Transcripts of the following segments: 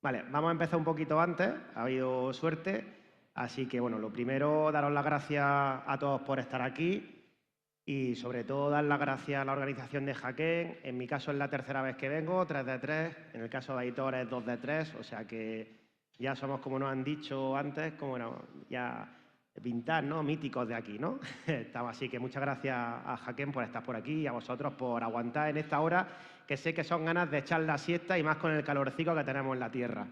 Vale, vamos a empezar un poquito antes, ha habido suerte, así que bueno, lo primero, daros las gracias a todos por estar aquí y sobre todo dar las gracias a la organización de Hackén. En mi caso es la tercera vez que vengo, 3 de 3, en el caso de Aitor es 2 de 3, o sea que ya somos, como nos han dicho antes, como no, ya vintage, ¿no? Míticos de aquí, ¿no? Estamos así que muchas gracias a Hackén por estar por aquí y a vosotros por aguantar en esta hora, que sé que son ganas de echar la siesta y más con el calorcico que tenemos en la Tierra.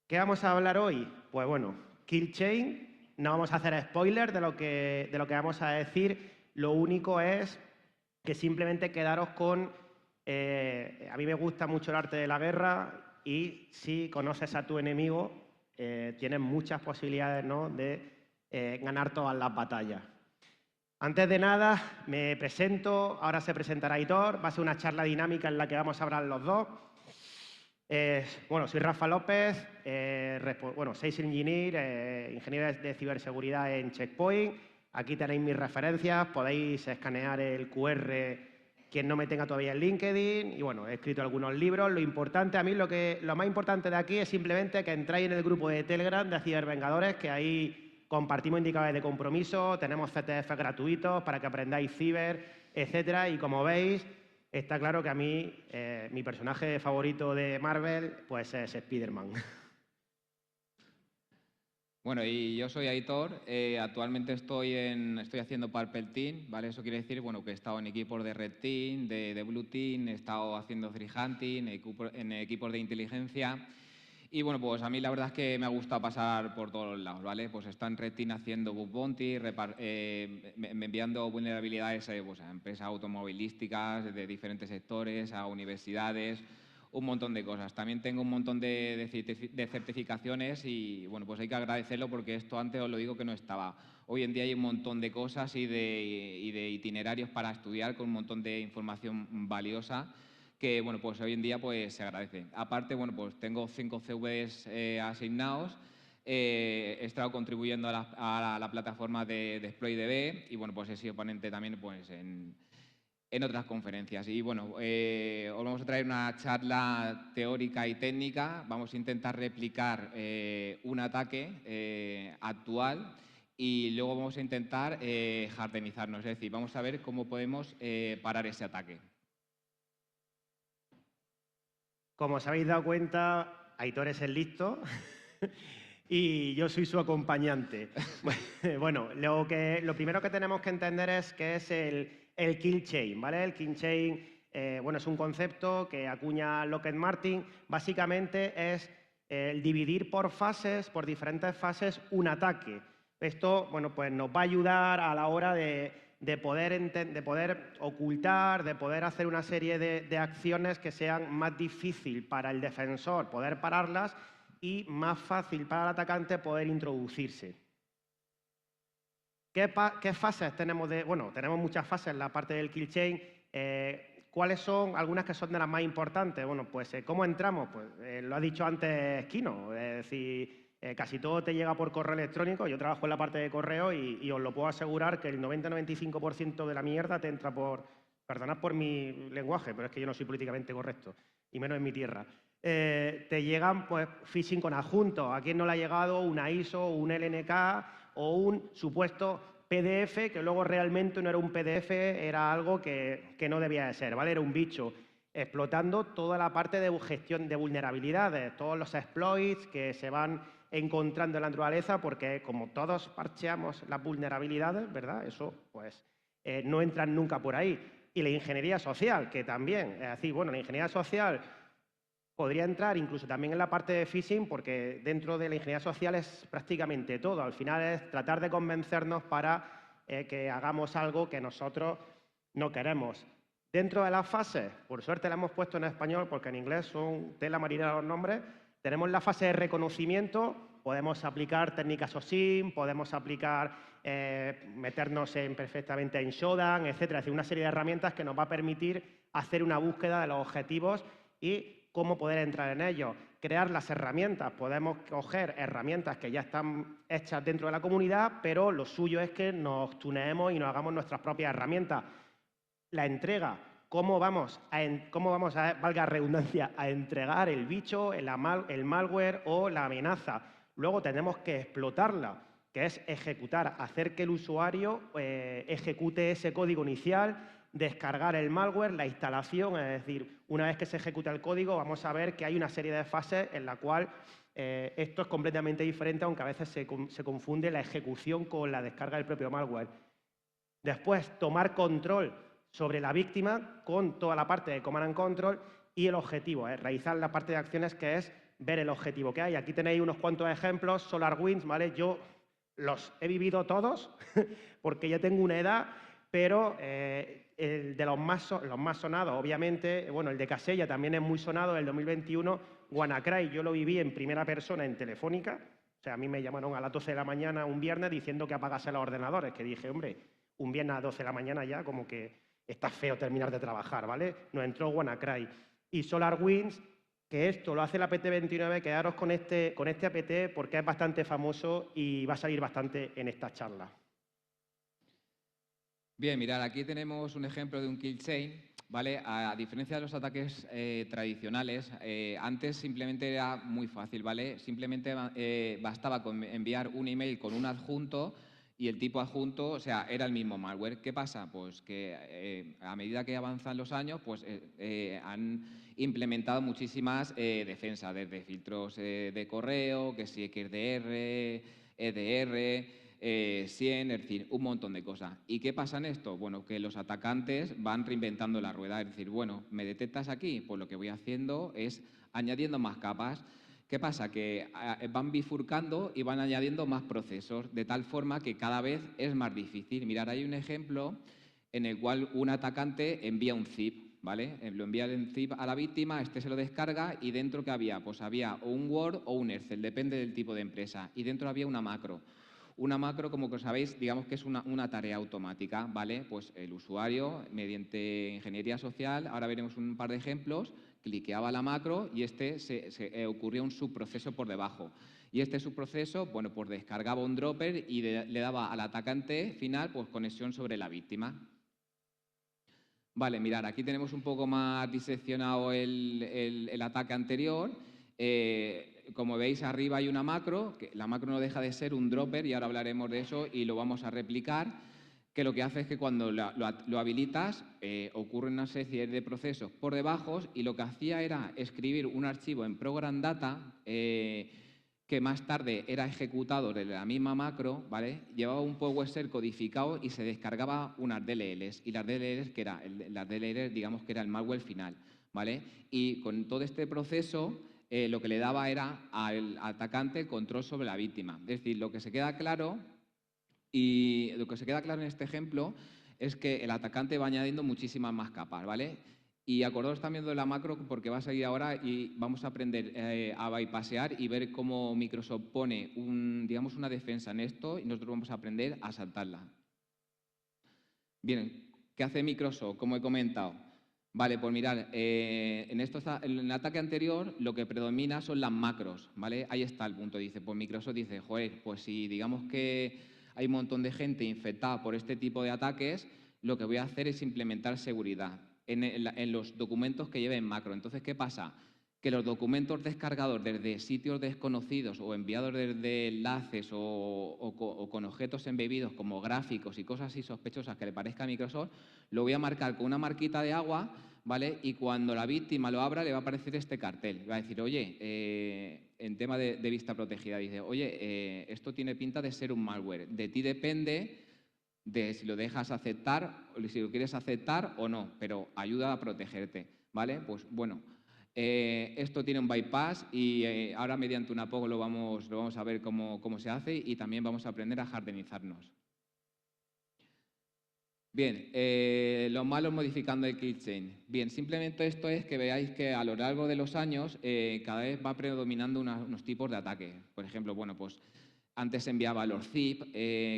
¿Qué vamos a hablar hoy? Pues bueno, Kill Chain, no vamos a hacer spoiler de lo que vamos a decir, lo único es que simplemente quedaros con... a mí me gusta mucho el arte de la guerra y si conoces a tu enemigo, tienes muchas posibilidades, ¿no?, de ganar todas las batallas. Antes de nada, me presento, ahora se presentará Aitor, va a ser una charla dinámica en la que vamos a hablar los dos. Bueno, soy Rafa López, Sales Engineer, ingeniero de ciberseguridad en Checkpoint. Aquí tenéis mis referencias, podéis escanear el QR quien no me tenga todavía en LinkedIn. Y bueno, he escrito algunos libros. Lo importante, a mí lo más importante de aquí es simplemente que entráis en el grupo de Telegram de Cibervengadores, que ahí compartimos indicadores de compromiso, tenemos CTF gratuitos para que aprendáis ciber, etcétera. Y como veis, está claro que a mí, mi personaje favorito de Marvel, pues es Spider-Man. Bueno, y yo soy Aitor, actualmente estoy haciendo Purple Team, ¿vale? Eso quiere decir, bueno, que he estado en equipos de Red Team, de Blue Team, he estado haciendo Free Hunting, en equipos de inteligencia. Y bueno, pues a mí la verdad es que me ha gustado pasar por todos los lados, ¿vale? Pues está en Red Team haciendo bug bounty, enviando vulnerabilidades pues, a empresas automovilísticas de diferentes sectores, a universidades, un montón de cosas. También tengo un montón de certificaciones y bueno, pues hay que agradecerlo porque esto antes os lo digo que no estaba. Hoy en día hay un montón de cosas y de itinerarios para estudiar con un montón de información valiosa que bueno, pues hoy en día pues se agradece. Aparte, bueno, pues tengo 5 CVs asignados. He estado contribuyendo a la plataforma de ExploitDB y bueno, pues he sido ponente también pues en otras conferencias. Y bueno, os vamos a traer una charla teórica y técnica. Vamos a intentar replicar un ataque actual y luego vamos a intentar hardenizarnos, es decir, vamos a ver cómo podemos parar ese ataque. Como os habéis dado cuenta, Aitor es el listo y yo soy su acompañante. Bueno, lo primero que tenemos que entender es qué es el kill chain, ¿vale? El kill chain, bueno, es un concepto que acuña Lockheed Martin. Básicamente es el dividir por fases, por diferentes fases, un ataque. Esto, bueno, pues nos va a ayudar a la hora de poder ocultar, de poder hacer una serie de acciones que sean más difícil para el defensor poder pararlas y más fácil para el atacante poder introducirse. ¿Qué fases tenemos? Bueno, tenemos muchas fases en la parte del kill chain. ¿Cuáles son algunas que son de las más importantes? Bueno, pues ¿cómo entramos? Pues lo ha dicho antes Kino, es decir, casi todo te llega por correo electrónico. Yo trabajo en la parte de correo y os lo puedo asegurar que el 90-95% de la mierda te entra por... Perdonad por mi lenguaje, pero es que yo no soy políticamente correcto, y menos en mi tierra. Te llegan pues phishing con adjuntos. ¿A quién no le ha llegado una ISO, un LNK o un supuesto PDF que luego realmente no era un PDF, era algo que no debía de ser, ¿vale? Era un bicho explotando toda la parte de gestión de vulnerabilidades, todos los exploits que se van encontrando en la naturaleza, porque como todos parcheamos las vulnerabilidades, ¿verdad? Eso, pues, no entran nunca por ahí. Y la ingeniería social, que también, es decir, bueno, la ingeniería social podría entrar incluso también en la parte de phishing, porque dentro de la ingeniería social es prácticamente todo. Al final es tratar de convencernos para que hagamos algo que nosotros no queremos. Dentro de las fases, por suerte la hemos puesto en español porque en inglés son tela marinera los nombres, tenemos la fase de reconocimiento, podemos aplicar técnicas OSINT, podemos aplicar, meternos perfectamente en Shodan, etcétera. Es decir, una serie de herramientas que nos va a permitir hacer una búsqueda de los objetivos y cómo poder entrar en ellos. Crear las herramientas. Podemos coger herramientas que ya están hechas dentro de la comunidad, pero lo suyo es que nos tuneemos y nos hagamos nuestras propias herramientas. La entrega. cómo vamos a, valga redundancia, a entregar el bicho, el malware o la amenaza. Luego tenemos que explotarla, que es ejecutar, hacer que el usuario ejecute ese código inicial, descargar el malware, la instalación, es decir, una vez que se ejecuta el código vamos a ver que hay una serie de fases en la cual esto es completamente diferente, aunque a veces se confunde la ejecución con la descarga del propio malware. Después, tomar control sobre la víctima con toda la parte de Command and Control y el objetivo, realizar la parte de acciones que es ver el objetivo que hay. Aquí tenéis unos cuantos ejemplos, SolarWinds, ¿vale? Yo los he vivido todos porque ya tengo una edad, pero el de los más sonados, obviamente, bueno, el de Casella también es muy sonado, el 2021, WannaCry, yo lo viví en primera persona en Telefónica, o sea, a mí me llamaron a las 12 de la mañana un viernes diciendo que apagase los ordenadores, que dije, hombre, un viernes a las 12 de la mañana ya como que está feo terminar de trabajar, ¿vale? Nos entró WannaCry. Y SolarWinds, que esto lo hace la PT29, quedaros con este APT porque es bastante famoso y va a salir bastante en esta charla. Bien, mirad, aquí tenemos un ejemplo de un kill chain, ¿vale? A diferencia de los ataques tradicionales, antes simplemente era muy fácil, ¿vale? Simplemente bastaba con enviar un email con un adjunto y el tipo adjunto, o sea, era el mismo malware. ¿Qué pasa? Pues que a medida que avanzan los años, pues han implementado muchísimas defensas, desde filtros de correo, que si XDR, EDR, 100, es decir, un montón de cosas. ¿Y qué pasa en esto? Bueno, que los atacantes van reinventando la rueda, es decir, bueno, ¿me detectas aquí? Pues lo que voy haciendo es añadiendo más capas. ¿Qué pasa? Que van bifurcando y van añadiendo más procesos, de tal forma que cada vez es más difícil. Mirad, hay un ejemplo en el cual un atacante envía un zip, ¿vale? Lo envía en zip a la víctima, este se lo descarga y dentro ¿qué había? Pues había o un Word o un Excel, depende del tipo de empresa. Y dentro había una macro. Una macro, como que sabéis, digamos que es una tarea automática, ¿vale? Pues el usuario, mediante ingeniería social, ahora veremos un par de ejemplos, cliqueaba la macro y ocurría un subproceso por debajo. Y este subproceso, bueno, pues descargaba un dropper y le daba al atacante final, pues conexión sobre la víctima. Vale, mirad, aquí tenemos un poco más diseccionado el ataque anterior. Como veis, arriba hay una macro, que la macro no deja de ser un dropper, y ahora hablaremos de eso y lo vamos a replicar, que lo que hace es que cuando lo habilitas, ocurre una serie de procesos por debajo, y lo que hacía era escribir un archivo en Program Data, que más tarde era ejecutado desde la misma macro, ¿vale? Llevaba un PowerShell codificado y se descargaba unas DLLs. Y las DLLs, las DLLs, digamos que era el malware final, ¿vale? Y con todo este proceso, lo que le daba era al atacante el control sobre la víctima. Es decir, lo que se queda claro, y lo que se queda claro en este ejemplo, es que el atacante va añadiendo muchísimas más capas, ¿vale? Y acordaos también de la macro, porque va a seguir ahora y vamos a aprender a bypassear y ver cómo Microsoft pone digamos, una defensa en esto y nosotros vamos a aprender a saltarla. Bien, ¿qué hace Microsoft? Como he comentado. Vale, pues mirad, en el ataque anterior lo que predomina son las macros, ¿vale? Ahí está el punto, dice, pues Microsoft dice, joder, pues si digamos que hay un montón de gente infectada por este tipo de ataques, lo que voy a hacer es implementar seguridad en los documentos que lleven macro. Entonces, ¿qué pasa? Que los documentos descargados desde sitios desconocidos o enviados desde enlaces o con objetos embebidos como gráficos y cosas así sospechosas que le parezca a Microsoft, lo voy a marcar con una marquita de agua, ¿vale? Y cuando la víctima lo abra le va a aparecer este cartel. Va a decir, oye, en tema de vista protegida, dice, oye, esto tiene pinta de ser un malware. De ti depende de si lo dejas aceptar, o si lo quieres aceptar o no, pero ayuda a protegerte, ¿vale? Pues bueno, esto tiene un bypass y ahora mediante una POC lo vamos a ver cómo se hace, y también vamos a aprender a hardenizarnos. Bien, los malos modificando el kill chain. Bien, simplemente esto es que veáis que a lo largo de los años cada vez va predominando unos tipos de ataque. Por ejemplo, bueno, pues antes se enviaba los zip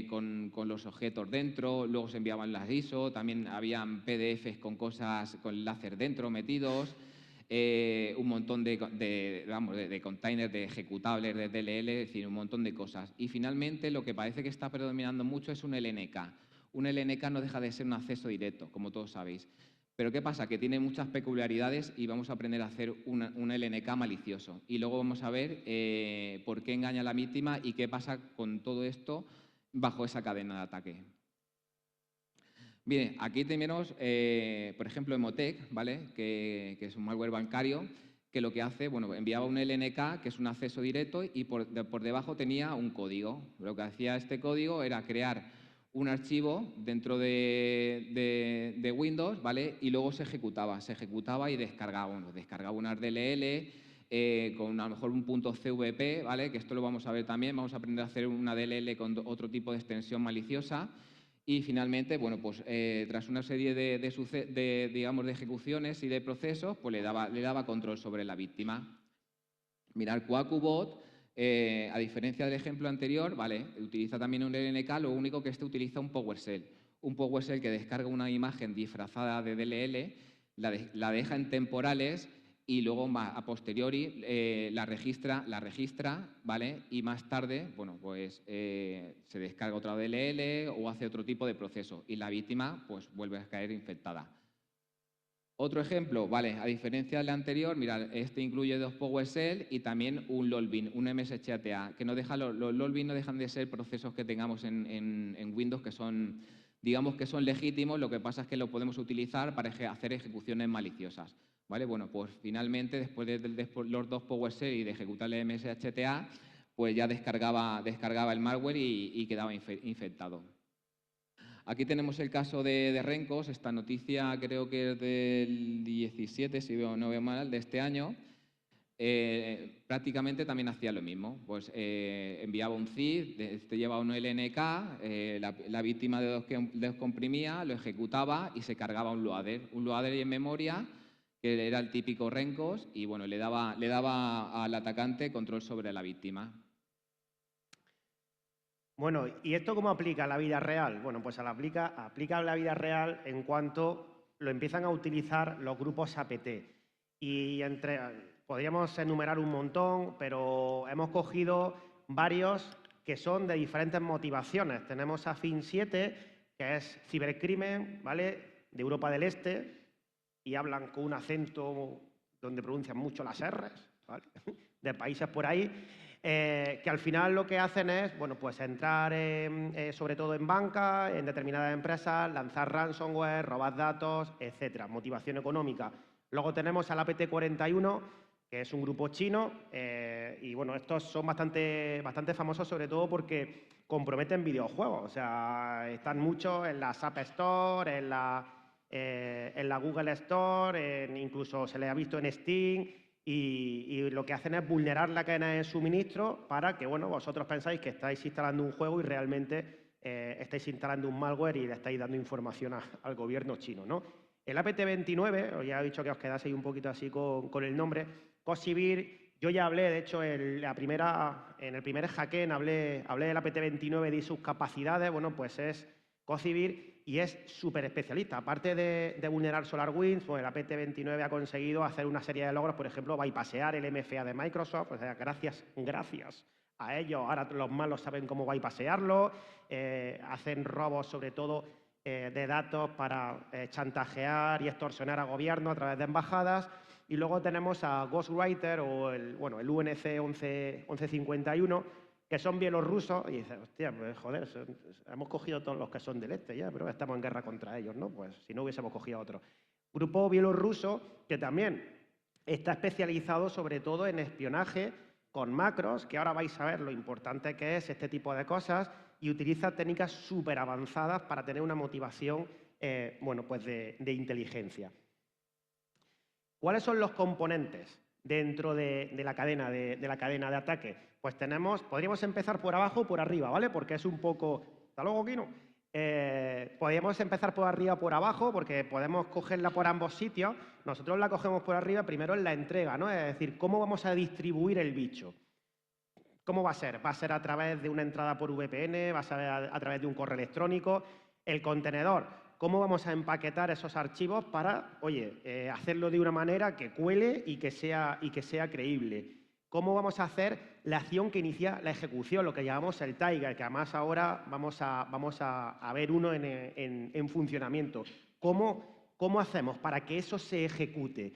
con los objetos dentro, luego se enviaban las ISO, también habían PDFs con cosas con láser dentro metidos, un montón de containers de ejecutables de DLL, es decir, un montón de cosas. Y finalmente lo que parece que está predominando mucho es un LNK. Un LNK no deja de ser un acceso directo, como todos sabéis. Pero ¿qué pasa? Que tiene muchas peculiaridades y vamos a aprender a hacer un LNK malicioso. Y luego vamos a ver por qué engaña a la víctima y qué pasa con todo esto bajo esa cadena de ataque. Bien, aquí tenemos, por ejemplo, Emotec, ¿vale? que es un malware bancario, que lo que hace, bueno, enviaba un LNK, que es un acceso directo, y por debajo tenía un código. Lo que hacía este código era crear un archivo dentro de Windows, ¿vale? Y luego se ejecutaba y descargaba. Bueno, descargaba unas DLL con a lo mejor un punto .cvp, ¿vale? Que esto lo vamos a ver también. Vamos a aprender a hacer una DLL con otro tipo de extensión maliciosa. Y finalmente, bueno, pues tras una serie digamos, de ejecuciones y de procesos, pues le daba control sobre la víctima. Mirar QAQBot, a diferencia del ejemplo anterior, ¿vale? Utiliza también un LNK, lo único que utiliza un PowerShell. Un PowerShell que descarga una imagen disfrazada de DLL, la deja en temporales y luego a posteriori la registra, ¿vale? Y más tarde, bueno, pues se descarga otra DLL o hace otro tipo de proceso y la víctima pues vuelve a caer infectada. Otro ejemplo, vale, a diferencia del anterior, mirad, este incluye 2 PowerShell y también un LOLBin, un MSHATA, que no deja, los LOLBin no dejan de ser procesos que tengamos en Windows que son, digamos que son legítimos, lo que pasa es que lo podemos utilizar para hacer ejecuciones maliciosas. ¿Vale? Bueno, pues finalmente, después de los 2 PowerShell y de ejecutar el MSHTA, pues ya descargaba el malware y quedaba infectado. Aquí tenemos el caso de Rencos, esta noticia creo que es del 17, si no veo mal, de este año. Prácticamente también hacía lo mismo, pues enviaba un CID, llevaba un LNK, la víctima descomprimía, lo ejecutaba y se cargaba un loader en memoria, que era el típico Rencos, y bueno, le daba al atacante control sobre la víctima. Bueno, ¿y esto cómo aplica a la vida real? Bueno, pues aplica a la vida real en cuanto lo empiezan a utilizar los grupos APT. Y podríamos enumerar un montón, pero hemos cogido varios que son de diferentes motivaciones. Tenemos a FIN7, que es cibercrimen, ¿vale? De Europa del Este, y hablan con un acento donde pronuncian mucho las R's, ¿vale? De países por ahí. Que al final lo que hacen es, bueno, pues entrar sobre todo en banca, en determinadas empresas, lanzar ransomware, robar datos, etcétera, motivación económica. Luego tenemos al APT41, que es un grupo chino, y bueno, estos son bastante famosos sobre todo porque comprometen videojuegos, o sea, están muchos en las App Store, en la Google Store, incluso se les ha visto en Steam. Y lo que hacen es vulnerar la cadena de suministro para que, bueno, vosotros pensáis que estáis instalando un juego y realmente estáis instalando un malware y le estáis dando información al gobierno chino, ¿no? El APT29, os ya he dicho que os quedaseis un poquito así con el nombre, Cosivir, yo ya hablé, de hecho, en el primer hackén hablé del APT29 y sus capacidades, bueno, pues es Cosivir y es súper especialista. Aparte de vulnerar SolarWinds, pues el APT29 ha conseguido hacer una serie de logros, por ejemplo, bypassear el MFA de Microsoft, o sea, gracias a ellos, ahora los malos saben cómo bypassearlo, hacen robos sobre todo de datos para chantajear y extorsionar a gobierno a través de embajadas. Y luego tenemos a Ghostwriter o el UNC 1151, que son bielorrusos, y dices, hostia, pues joder, hemos cogido todos los que son del este ya, pero estamos en guerra contra ellos, ¿no? Pues si no hubiésemos cogido otro. Grupo bielorruso que también está especializado sobre todo en espionaje con macros, que ahora vais a ver lo importante que es este tipo de cosas, y utiliza técnicas súper avanzadas para tener una motivación, bueno, pues de inteligencia. ¿Cuáles son los componentes dentro de la cadena de ataque? Pues podríamos empezar por abajo o por arriba, ¿vale? Porque es un poco... ¿Hasta luego, Kino? Podríamos empezar por arriba o por abajo, porque podemos cogerla por ambos sitios. Nosotros la cogemos por arriba primero en la entrega, ¿no? Es decir, ¿cómo vamos a distribuir el bicho? ¿Cómo va a ser? ¿Va a ser a través de una entrada por VPN? ¿Va a ser a través de un correo electrónico? El contenedor. ¿Cómo vamos a empaquetar esos archivos para, oye, hacerlo de una manera que cuele y que sea creíble? ¿Cómo vamos a hacer la acción que inicia la ejecución, lo que llamamos el Tiger, que además ahora vamos a ver uno en funcionamiento? ¿Cómo ¿cómo hacemos para que eso se ejecute?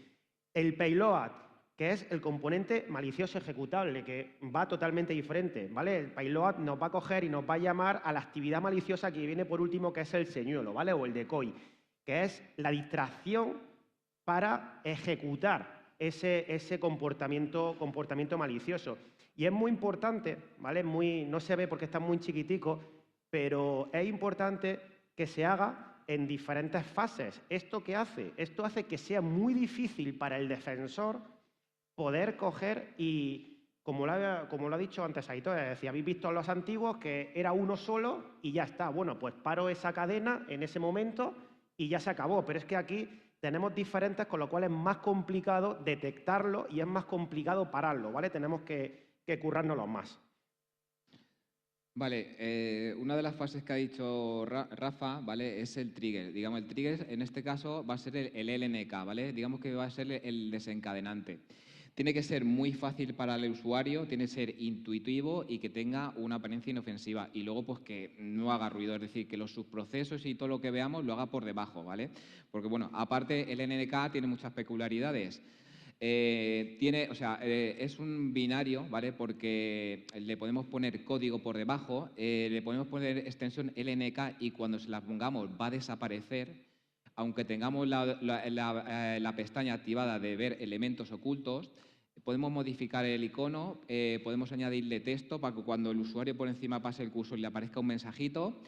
El payload, que es el componente malicioso ejecutable, que va totalmente diferente, ¿vale? El payload nos va a coger y nos va a llamar a la actividad maliciosa que viene por último, que es el señuelo, ¿vale? O el decoy, que es la distracción para ejecutar ese comportamiento malicioso. Y es muy importante, ¿vale? No se ve porque está muy chiquitico, pero es importante que se haga en diferentes fases. ¿Esto qué hace? Esto hace que sea muy difícil para el defensor poder coger y, como lo ha dicho antes Aitor, es decir, habéis visto los antiguos que era uno solo y ya está. Bueno, pues paro esa cadena en ese momento y ya se acabó. Pero es que aquí tenemos diferentes, con lo cual es más complicado detectarlo y es más complicado pararlo, ¿vale? Tenemos que currárnoslo más. Vale, una de las fases que ha dicho Rafa, ¿vale? Es el trigger. Digamos, el trigger en este caso va a ser el LNK, ¿vale? Digamos que va a ser el desencadenante. Tiene que ser muy fácil para el usuario, tiene que ser intuitivo y que tenga una apariencia inofensiva. Y luego, pues que no haga ruido, es decir, que los subprocesos y todo lo que veamos lo haga por debajo, ¿vale? Porque, bueno, aparte el LNK tiene muchas peculiaridades. Es un binario, ¿vale? Porque le podemos poner código por debajo, le podemos poner extensión LNK y cuando se la pongamos va a desaparecer, aunque tengamos la pestaña activada de ver elementos ocultos. Podemos modificar el icono, podemos añadirle texto para que cuando el usuario por encima pase el cursor le aparezca un mensajito.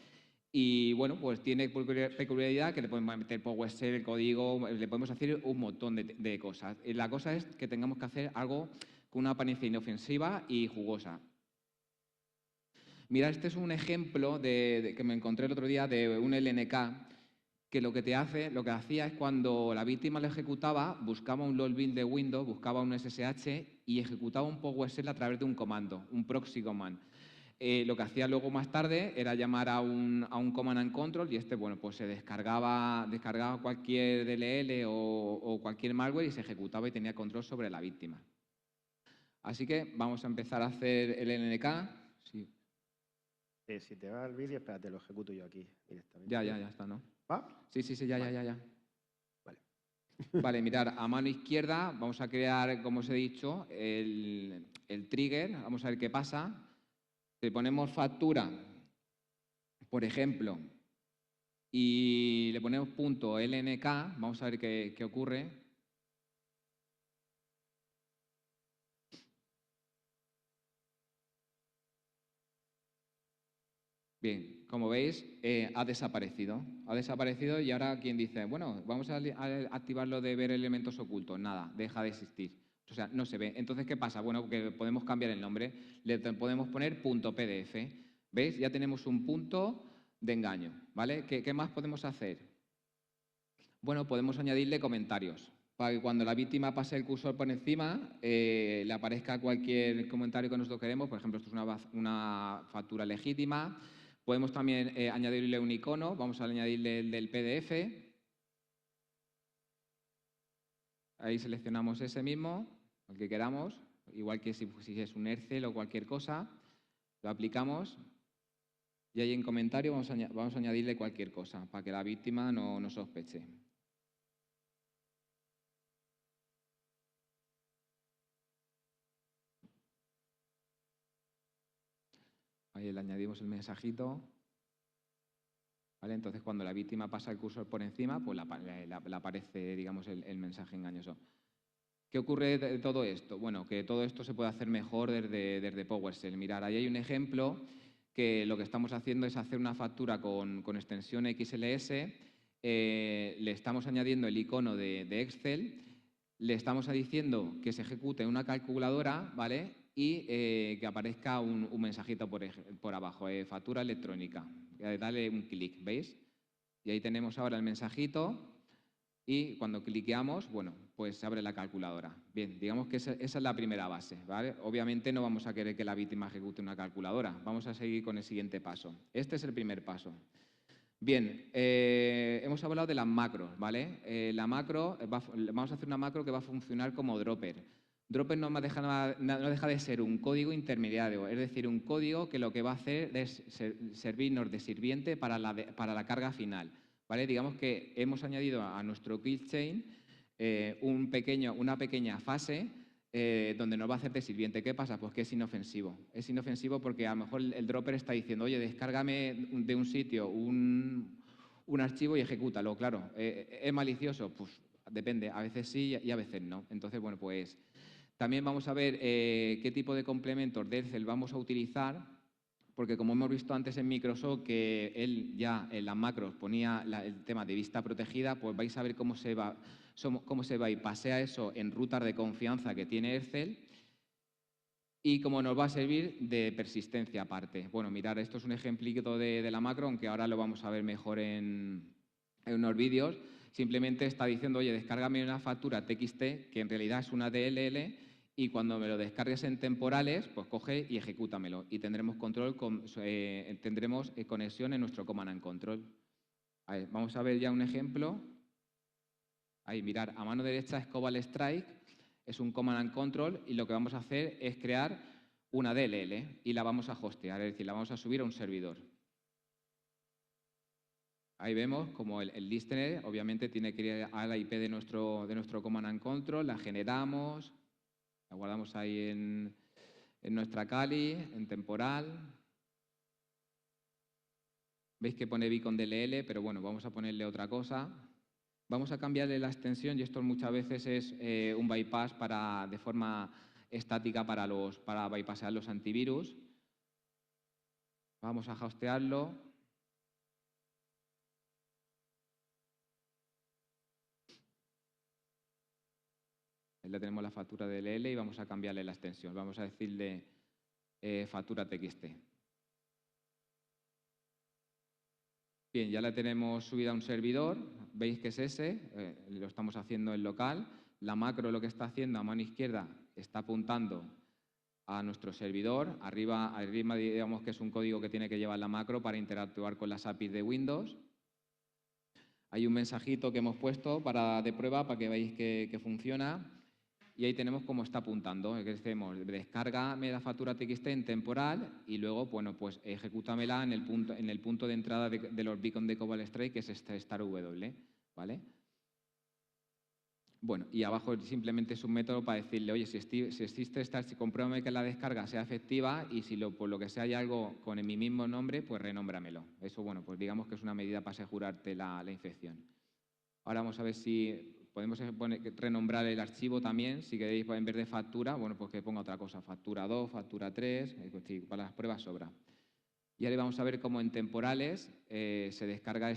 Y bueno, pues tiene peculiaridad que le podemos meter PowerShell, el código, le podemos hacer un montón de cosas. La cosa es que tengamos que hacer algo con una apariencia inofensiva y jugosa. Mira, este es un ejemplo que me encontré el otro día de un LNK que lo que hacía es cuando la víctima lo ejecutaba, buscaba un login de Windows, buscaba un SSH y ejecutaba un PowerShell a través de un comando, un proxy command. Lo que hacía luego más tarde era llamar a un command and control y bueno, pues se descargaba cualquier DLL o cualquier malware y se ejecutaba y tenía control sobre la víctima. Así que vamos a empezar a hacer el LNK. Sí. Si te va el vídeo, espérate, lo ejecuto yo aquí directamente. Ya está, ¿no? ¿Va? Sí, ya. Vale. Vale, mirar, a mano izquierda vamos a crear, como os he dicho, el trigger. Vamos a ver qué pasa. Si ponemos factura, por ejemplo, y le ponemos punto .lnk, vamos a ver qué ocurre. Bien, como veis, ha desaparecido. Ha desaparecido y ahora quien dice, bueno, vamos a activarlo de ver elementos ocultos. Nada, deja de existir. O sea, no se ve. Entonces, ¿qué pasa? Bueno, que podemos cambiar el nombre. Le podemos poner .pdf. ¿Veis? Ya tenemos un punto de engaño, ¿vale? ¿Qué más podemos hacer? Bueno, podemos añadirle comentarios. Para que cuando la víctima pase el cursor por encima, le aparezca cualquier comentario que nosotros queremos. Por ejemplo, esto es una factura legítima. Podemos también añadirle un icono. Vamos a añadirle el del PDF. Ahí seleccionamos ese mismo, el que queramos, igual que si es un Excel o cualquier cosa. Lo aplicamos y ahí en comentario vamos a añadirle cualquier cosa para que la víctima no sospeche. Ahí le añadimos el mensajito. ¿Vale? Entonces, cuando la víctima pasa el cursor por encima, pues le aparece, digamos, el mensaje engañoso. ¿Qué ocurre de todo esto? Bueno, que todo esto se puede hacer mejor desde PowerShell. Mirad, ahí hay un ejemplo que lo que estamos haciendo es hacer una factura con extensión XLS, le estamos añadiendo el icono de Excel, le estamos diciendo que se ejecute una calculadora, ¿vale? Y que aparezca un mensajito por abajo, factura electrónica. Dale un clic, ¿veis? Y ahí tenemos ahora el mensajito y cuando cliqueamos, bueno, pues se abre la calculadora. Bien, digamos que esa es la primera base, ¿vale? Obviamente no vamos a querer que la víctima ejecute una calculadora. Vamos a seguir con el siguiente paso. Este es el primer paso. Bien, hemos hablado de las macros, ¿vale? Vamos a hacer una macro que va a funcionar como dropper. Dropper no deja de ser un código intermediario, es decir, un código que lo que va a hacer es servirnos de sirviente para la carga final. ¿vale? Digamos que hemos añadido a nuestro kill chain una pequeña fase donde nos va a hacer de sirviente. ¿Qué pasa? Pues que es inofensivo. Es inofensivo porque a lo mejor el dropper está diciendo, oye, descárgame de un sitio un archivo y ejecútalo. Claro, ¿es malicioso? Pues depende, a veces sí y a veces no. Entonces, bueno, pues también vamos a ver qué tipo de complementos de Excel vamos a utilizar, porque como hemos visto antes en Microsoft, que él ya en las macros ponía el tema de vista protegida, pues vais a ver cómo se va y pasea eso en rutas de confianza que tiene Excel y cómo nos va a servir de persistencia aparte. Bueno, mirad, esto es un ejemplito de la macro, aunque ahora lo vamos a ver mejor en unos vídeos. Simplemente está diciendo, oye, descárgame una factura TXT, que en realidad es una DLL, y cuando me lo descargues en temporales, pues coge y ejecútamelo. Y tendremos conexión en nuestro Command and Control. Vamos a ver ya un ejemplo. Ahí, mirar, a mano derecha es Cobalt Strike, es un Command and Control, y lo que vamos a hacer es crear una DLL y la vamos a hostear, es decir, la vamos a subir a un servidor. Ahí vemos como el listener obviamente tiene que ir a la IP de nuestro Command and Control, la generamos, la guardamos ahí en nuestra Kali, en temporal. Veis que pone beacon DLL, pero bueno, vamos a ponerle otra cosa. Vamos a cambiarle la extensión y esto muchas veces es un bypass de forma estática para bypassear los antivirus. Vamos a hostearlo. Ahí le tenemos la factura DLL y vamos a cambiarle la extensión. Vamos a decirle factura TXT. Bien, ya la tenemos subida a un servidor. Veis que es ese, lo estamos haciendo en local. La macro lo que está haciendo a mano izquierda está apuntando a nuestro servidor. Arriba digamos que es un código que tiene que llevar la macro para interactuar con las APIs de Windows. Hay un mensajito que hemos puesto de prueba para que veáis que funciona. Y ahí tenemos cómo está apuntando. Decimos, descárgame la factura TXT en temporal y luego, bueno, pues ejecútamela en el punto de entrada de los beacons de Cobalt Strike, que es este StarW, ¿vale? Bueno, y abajo simplemente es un método para decirle, oye, si existe compruébame que la descarga sea efectiva y si por lo que sea hay algo con mi mismo nombre, pues renómbramelo. Eso, bueno, pues digamos que es una medida para asegurarte la infección. Ahora vamos a ver si podemos renombrar el archivo también. Si queréis, en vez de factura, bueno, pues que ponga otra cosa, factura 2, factura 3, para las pruebas sobra. Y ahora vamos a ver cómo en temporales se descarga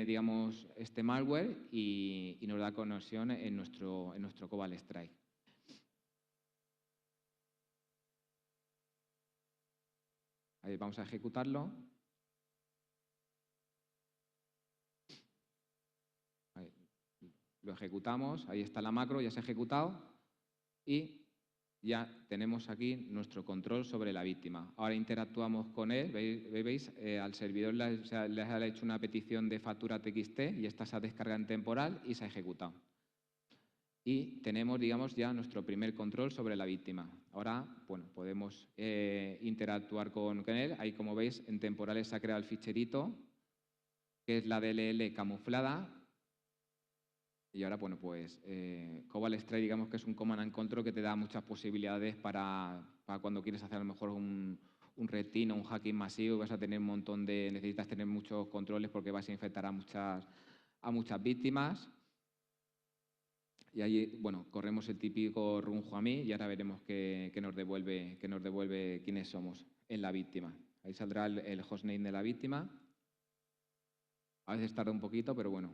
digamos, este malware y nos da conexión en nuestro Cobalt Strike. Ahí vamos a ejecutarlo. Ahí, lo ejecutamos, ahí está la macro, ya se ha ejecutado y ya tenemos aquí nuestro control sobre la víctima. Ahora interactuamos con él, ¿veis? Al servidor le ha hecho una petición de factura TXT y esta se ha descargado en temporal y se ha ejecutado. Y tenemos, digamos, ya nuestro primer control sobre la víctima. Ahora, bueno, podemos interactuar con él. Ahí, como veis, en temporales se ha creado el ficherito, que es la DLL camuflada. Y ahora, bueno, pues Cobalt Strike, digamos que es un Command and Control que te da muchas posibilidades para cuando quieres hacer a lo mejor un red team o un hacking masivo, vas a tener un montón necesitas tener muchos controles porque vas a infectar a muchas víctimas. Y ahí, bueno, corremos el típico run Juami y ahora veremos qué nos devuelve quiénes somos en la víctima. Ahí saldrá el hostname de la víctima. A veces tarda un poquito, pero bueno.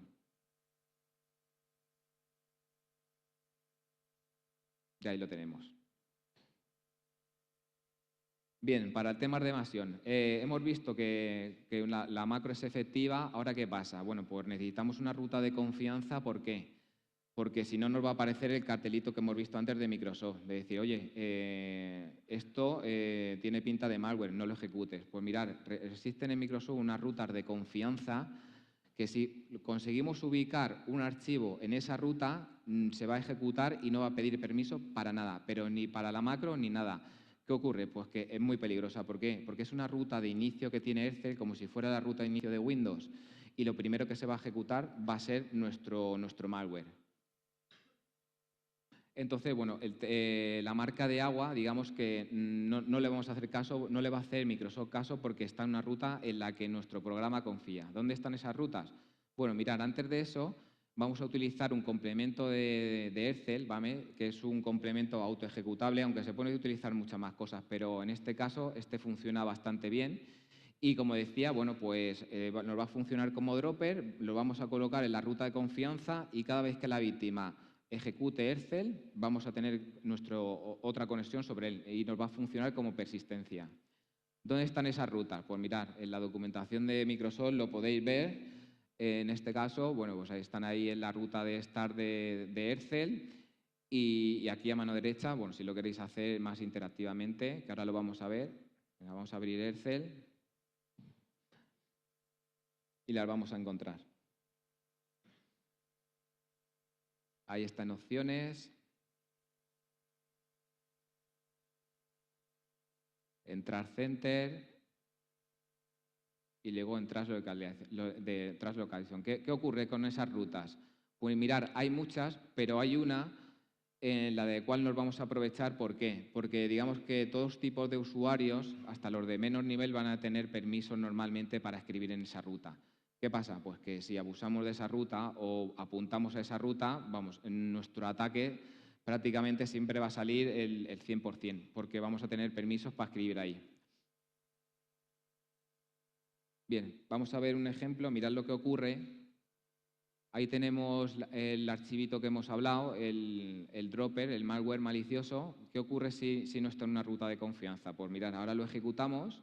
Y ahí lo tenemos. Bien, para el tema de evasión, hemos visto que la macro es efectiva. ¿Ahora qué pasa? Bueno, pues necesitamos una ruta de confianza. ¿Por qué? Porque si no nos va a aparecer el cartelito que hemos visto antes de Microsoft, de decir, oye, esto tiene pinta de malware, no lo ejecutes. Pues mirad, existen en Microsoft unas rutas de confianza que si conseguimos ubicar un archivo en esa ruta, se va a ejecutar y no va a pedir permiso para nada, pero ni para la macro ni nada. ¿Qué ocurre? Pues que es muy peligrosa. ¿Por qué? Porque es una ruta de inicio que tiene Excel como si fuera la ruta de inicio de Windows y lo primero que se va a ejecutar va a ser nuestro malware. Entonces, bueno, la marca de agua, digamos que no le vamos a hacer caso, no le va a hacer Microsoft caso porque está en una ruta en la que nuestro programa confía. ¿Dónde están esas rutas? Bueno, mirad, antes de eso vamos a utilizar un complemento de Ercel, ¿vale? Que es un complemento autoejecutable, aunque se pueden utilizar muchas más cosas, pero en este caso este funciona bastante bien. Y como decía, bueno, pues nos va a funcionar como dropper, lo vamos a colocar en la ruta de confianza y cada vez que la víctima ejecute Ercel, vamos a tener otra conexión sobre él y nos va a funcionar como persistencia. ¿Dónde están esas rutas? Pues mirad, en la documentación de Microsoft lo podéis ver. En este caso, bueno, pues están ahí en la ruta de start de Ercel y aquí a mano derecha, bueno, si lo queréis hacer más interactivamente, que ahora lo vamos a ver, vamos a abrir Ercel y las vamos a encontrar. Ahí están opciones. Entrar Center y luego en Translocalización. ¿Qué ocurre con esas rutas? Pues mirar, hay muchas, pero hay una en la de cual nos vamos a aprovechar. ¿Por qué? Porque digamos que todos tipos de usuarios, hasta los de menor nivel, van a tener permisos normalmente para escribir en esa ruta. ¿Qué pasa? Pues que si abusamos de esa ruta o apuntamos a esa ruta, vamos, en nuestro ataque prácticamente siempre va a salir el 100%, porque vamos a tener permisos para escribir ahí. Bien, vamos a ver un ejemplo, mirad lo que ocurre. Ahí tenemos el archivito que hemos hablado, el dropper, el malware malicioso. ¿Qué ocurre si no está en una ruta de confianza? Pues mirad, ahora lo ejecutamos.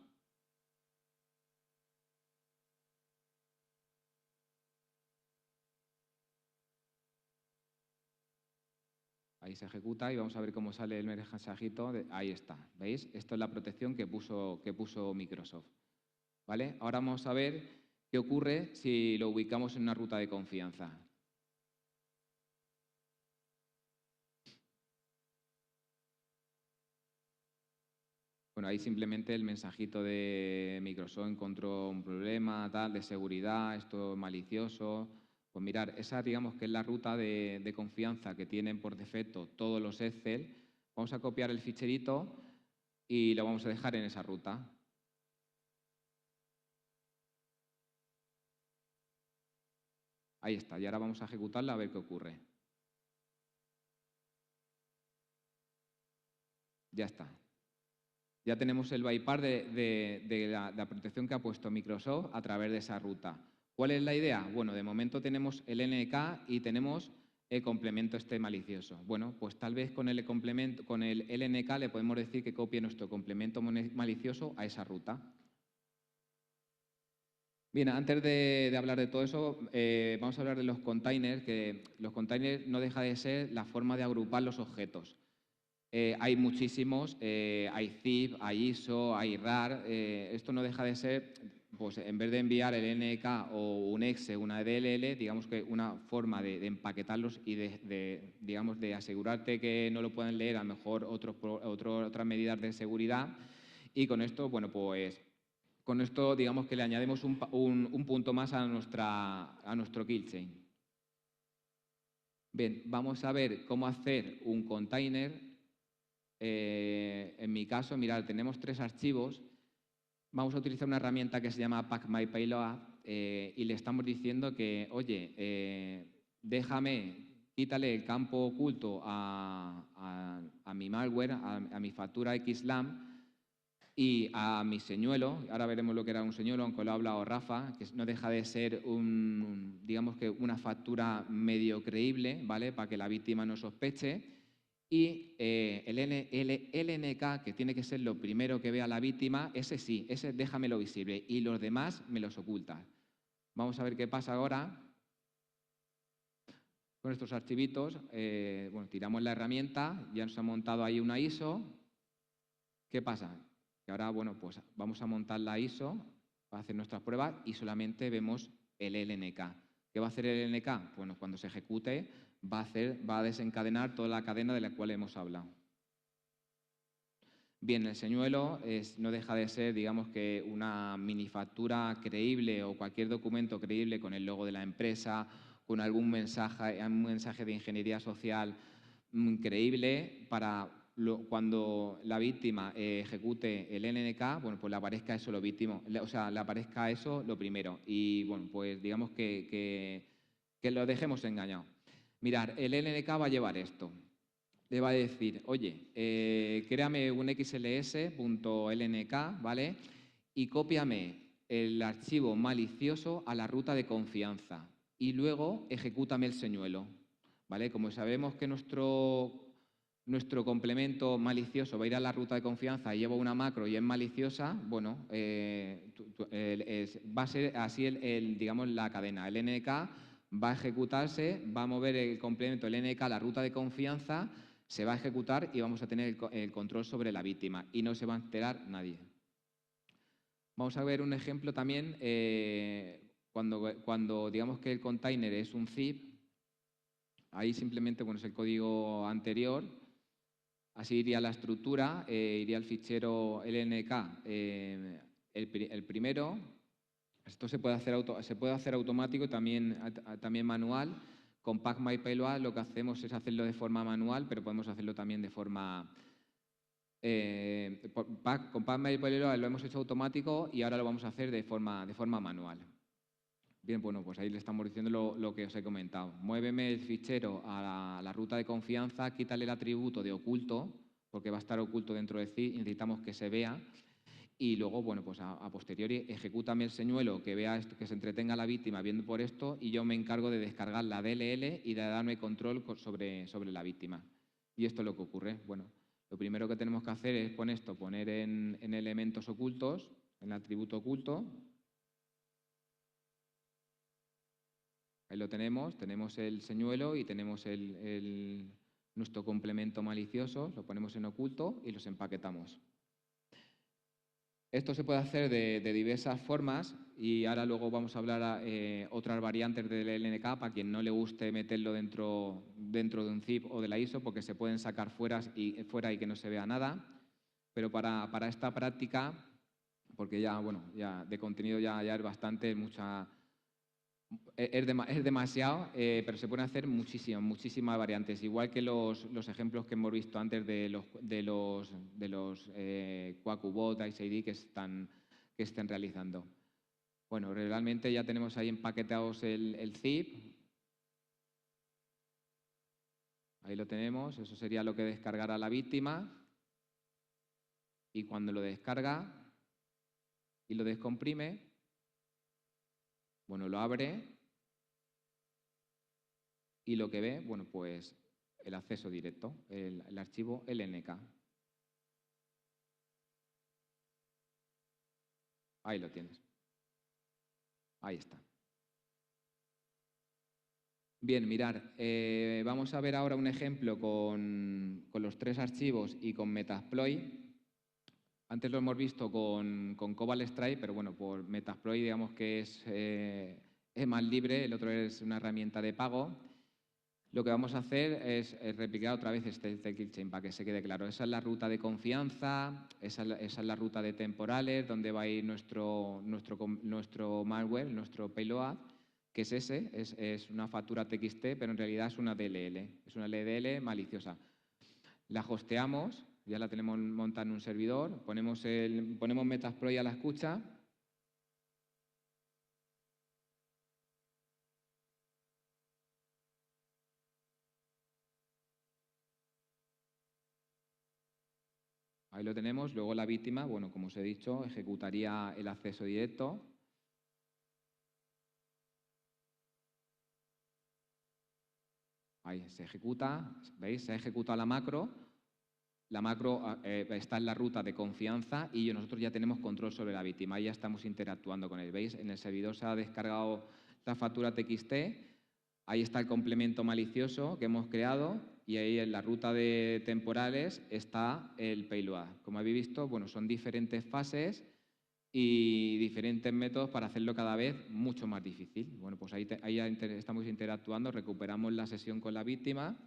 Ahí se ejecuta y vamos a ver cómo sale el mensajito. Ahí está, ¿veis? Esto es la protección que puso Microsoft. ¿Vale? Ahora vamos a ver qué ocurre si lo ubicamos en una ruta de confianza. Bueno, ahí simplemente el mensajito de Microsoft encontró un problema tal de seguridad, esto es malicioso. Pues mirar, esa digamos que es la ruta de confianza que tienen por defecto todos los Excel. Vamos a copiar el ficherito y lo vamos a dejar en esa ruta. Ahí está, y ahora vamos a ejecutarla a ver qué ocurre. Ya está. Ya tenemos el bypass de la protección que ha puesto Microsoft a través de esa ruta. ¿Cuál es la idea? Bueno, de momento tenemos el LNK y tenemos el complemento este malicioso. Bueno, pues tal vez con el LNK le podemos decir que copie nuestro complemento malicioso a esa ruta. Bien, antes de hablar de todo eso, vamos a hablar de los containers, que los containers no deja de ser la forma de agrupar los objetos. Hay muchísimos, hay zip, hay ISO, hay RAR. Esto no deja de ser, pues en vez de enviar el NK o un exe, una DLL, digamos que una forma de empaquetarlos y digamos, de asegurarte que no lo pueden leer, a lo mejor otras medidas de seguridad. Y con esto, bueno, pues con esto digamos que le añadimos un punto más a nuestro kill chain. Bien, vamos a ver cómo hacer un container. En mi caso, mirad, tenemos 3 archivos. Vamos a utilizar una herramienta que se llama PackMyPayload y le estamos diciendo que, oye, quítale el campo oculto a mi malware, a mi factura XLAM y a mi señuelo. Ahora veremos lo que era un señuelo, aunque lo ha hablado Rafa, que no deja de ser digamos que una factura medio creíble, ¿vale? Para que la víctima no sospeche. Y el LNK, que tiene que ser lo primero que vea la víctima, ese sí, ese déjamelo visible y los demás me los oculta. Vamos a ver qué pasa ahora con estos archivitos. Bueno, tiramos la herramienta, ya nos ha montado ahí una ISO. ¿Qué pasa? Que ahora, bueno, pues vamos a montar la ISO para hacer nuestras pruebas y solamente vemos el LNK. ¿Qué va a hacer el LNK? Bueno, cuando se ejecute va a desencadenar toda la cadena de la cual hemos hablado. Bien, el señuelo no deja de ser, digamos que una minifactura creíble o cualquier documento creíble con el logo de la empresa, con algún mensaje de ingeniería social creíble para cuando la víctima ejecute el NNK, bueno, pues le aparezca eso le aparezca eso lo primero. Y bueno, pues digamos que lo dejemos engañado. Mirad, el NNK va a llevar esto. Le va a decir, oye, créame un xls.lnk, ¿vale? Y cópiame el archivo malicioso a la ruta de confianza y luego ejecútame el señuelo, ¿vale? Como sabemos que nuestro complemento malicioso va a ir a la ruta de confianza y lleva una macro y es maliciosa, bueno, va a ser así digamos, la cadena. El NK va a ejecutarse, va a mover el complemento, el NK, a la ruta de confianza, se va a ejecutar y vamos a tener el control sobre la víctima y no se va a enterar nadie. Vamos a ver un ejemplo también cuando digamos que el container es un zip, ahí simplemente es el código anterior, así iría la estructura, iría el fichero LNK, el primero. Esto se puede hacer automático y también manual. Con PackMyPayload lo que hacemos es hacerlo de forma manual, pero podemos hacerlo también de forma... con PackMyPayload lo hemos hecho automático y ahora lo vamos a hacer de forma manual. Bien, bueno, pues ahí le estamos diciendo lo que os he comentado. Muéveme el fichero a la ruta de confianza, quítale el atributo de oculto, porque va a estar oculto dentro de zip y necesitamos que se vea. Y luego, bueno, pues a posteriori, ejecútame el señuelo, que vea esto, que se entretenga la víctima viendo por esto, y yo me encargo de descargar la DLL y de darme control sobre la víctima. Y esto es lo que ocurre. Bueno, lo primero que tenemos que hacer es poner en elementos ocultos, en el atributo oculto. Ahí lo tenemos el señuelo y tenemos nuestro complemento malicioso, lo ponemos en oculto y los empaquetamos. Esto se puede hacer de diversas formas y ahora luego vamos a hablar otras variantes del LNK para quien no le guste meterlo dentro de un zip o de la ISO porque se pueden sacar fuera y que no se vea nada. Pero para esta práctica, porque ya de contenido ya es bastante, es demasiado, pero se pueden hacer muchísimas variantes. Igual que los ejemplos que hemos visto antes de los QuakuBot, ICD que estén realizando. Bueno, realmente ya tenemos ahí empaquetados el zip. Ahí lo tenemos, eso sería lo que descargará la víctima. Y cuando lo descarga y lo descomprime, bueno, lo abre y lo que ve, bueno, pues el acceso directo, el archivo LNK. Ahí lo tienes. Ahí está. Bien, mirar, vamos a ver ahora un ejemplo con los 3 archivos y con Metasploit. Antes lo hemos visto con Cobalt Strike, pero bueno, por Metasploit digamos que es más libre, el otro es una herramienta de pago. Lo que vamos a hacer es replicar otra vez este kill chain para que se quede claro. Esa es la ruta de confianza, esa es la ruta de temporales, donde va a ir nuestro malware, nuestro payload, que es es una factura TXT, pero en realidad es una DLL, es una DLL maliciosa. La hosteamos, ya la tenemos montada en un servidor, ponemos Metasploit a la escucha. Ahí lo tenemos. Luego la víctima, bueno, como os he dicho, ejecutaría el acceso directo. Ahí se ejecuta, ¿veis? Se ha ejecutado la macro. La macro está en la ruta de confianza y nosotros ya tenemos control sobre la víctima. Ahí ya estamos interactuando con él. ¿Veis? En el servidor se ha descargado la factura TXT. Ahí está el complemento malicioso que hemos creado y ahí en la ruta de temporales está el payload. Como habéis visto, bueno, son diferentes fases y diferentes métodos para hacerlo cada vez mucho más difícil. Bueno, pues ahí ya estamos interactuando, recuperamos la sesión con la víctima.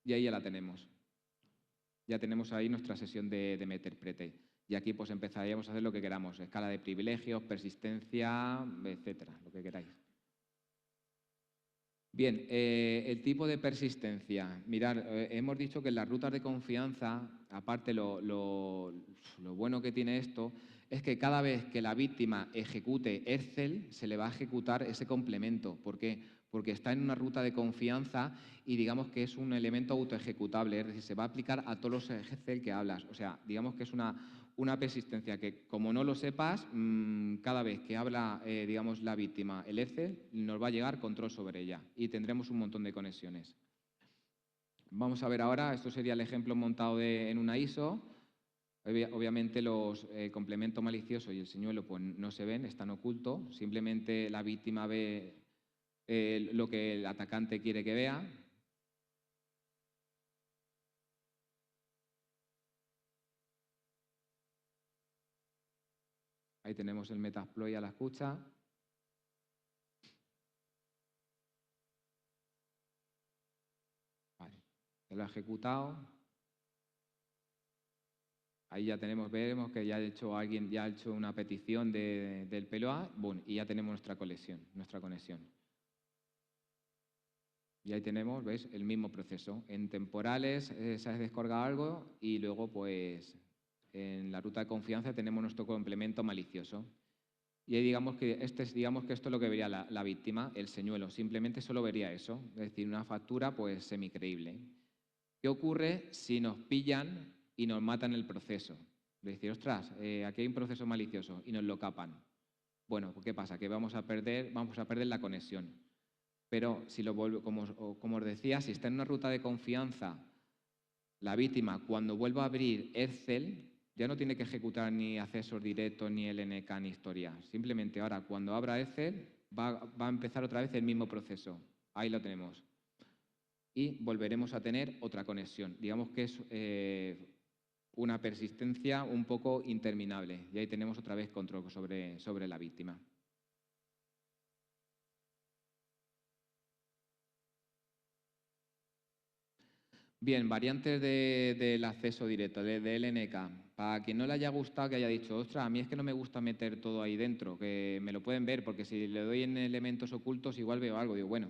Y ahí ya la tenemos. Ya tenemos ahí nuestra sesión de Meterprete. Y aquí pues empezaríamos a hacer lo que queramos, escala de privilegios, persistencia, etcétera, lo que queráis. Bien, el tipo de persistencia. Mirad, hemos dicho que en las rutas de confianza, aparte lo bueno que tiene esto, es que cada vez que la víctima ejecute Excel, se le va a ejecutar ese complemento. ¿Por qué? Porque está en una ruta de confianza y digamos que es un elemento autoejecutable, es decir, se va a aplicar a todos los Excel que hablas. O sea, digamos que es una persistencia que, como no lo sepas, cada vez que habla, digamos, la víctima el Excel, nos va a llegar control sobre ella y tendremos un montón de conexiones. Vamos a ver ahora, esto sería el ejemplo montado en una ISO. Obviamente los complementos maliciosos y el señuelo pues, no se ven, están ocultos. Simplemente la víctima ve lo que el atacante quiere que vea. Ahí tenemos el Metasploit a la escucha. Vale, se lo ha ejecutado. Ahí ya vemos que ya alguien ha hecho una petición del PLOA, boom, y ya tenemos nuestra conexión. Y ahí tenemos, ¿ves? El mismo proceso. En temporales se ha descargado algo y luego, pues, en la ruta de confianza tenemos nuestro complemento malicioso. Y ahí digamos que esto es lo que vería la víctima, el señuelo. Simplemente solo vería eso, es decir, una factura pues semicreíble. ¿Qué ocurre si nos pillan y nos matan el proceso? De decir, ostras, aquí hay un proceso malicioso y nos lo capan. Bueno, pues ¿qué pasa? Que vamos a perder la conexión. Pero si como os decía, si está en una ruta de confianza, la víctima cuando vuelva a abrir Excel ya no tiene que ejecutar ni accesos directos, ni LNK, ni historia. Simplemente ahora cuando abra Excel va a empezar otra vez el mismo proceso. Ahí lo tenemos. Y volveremos a tener otra conexión. Digamos que es una persistencia un poco interminable. Y ahí tenemos otra vez control sobre la víctima. Bien, variantes del acceso directo, de LNK. Para quien no le haya gustado, que haya dicho, ostras, a mí es que no me gusta meter todo ahí dentro, que me lo pueden ver, porque si le doy en elementos ocultos igual veo algo. Digo, bueno,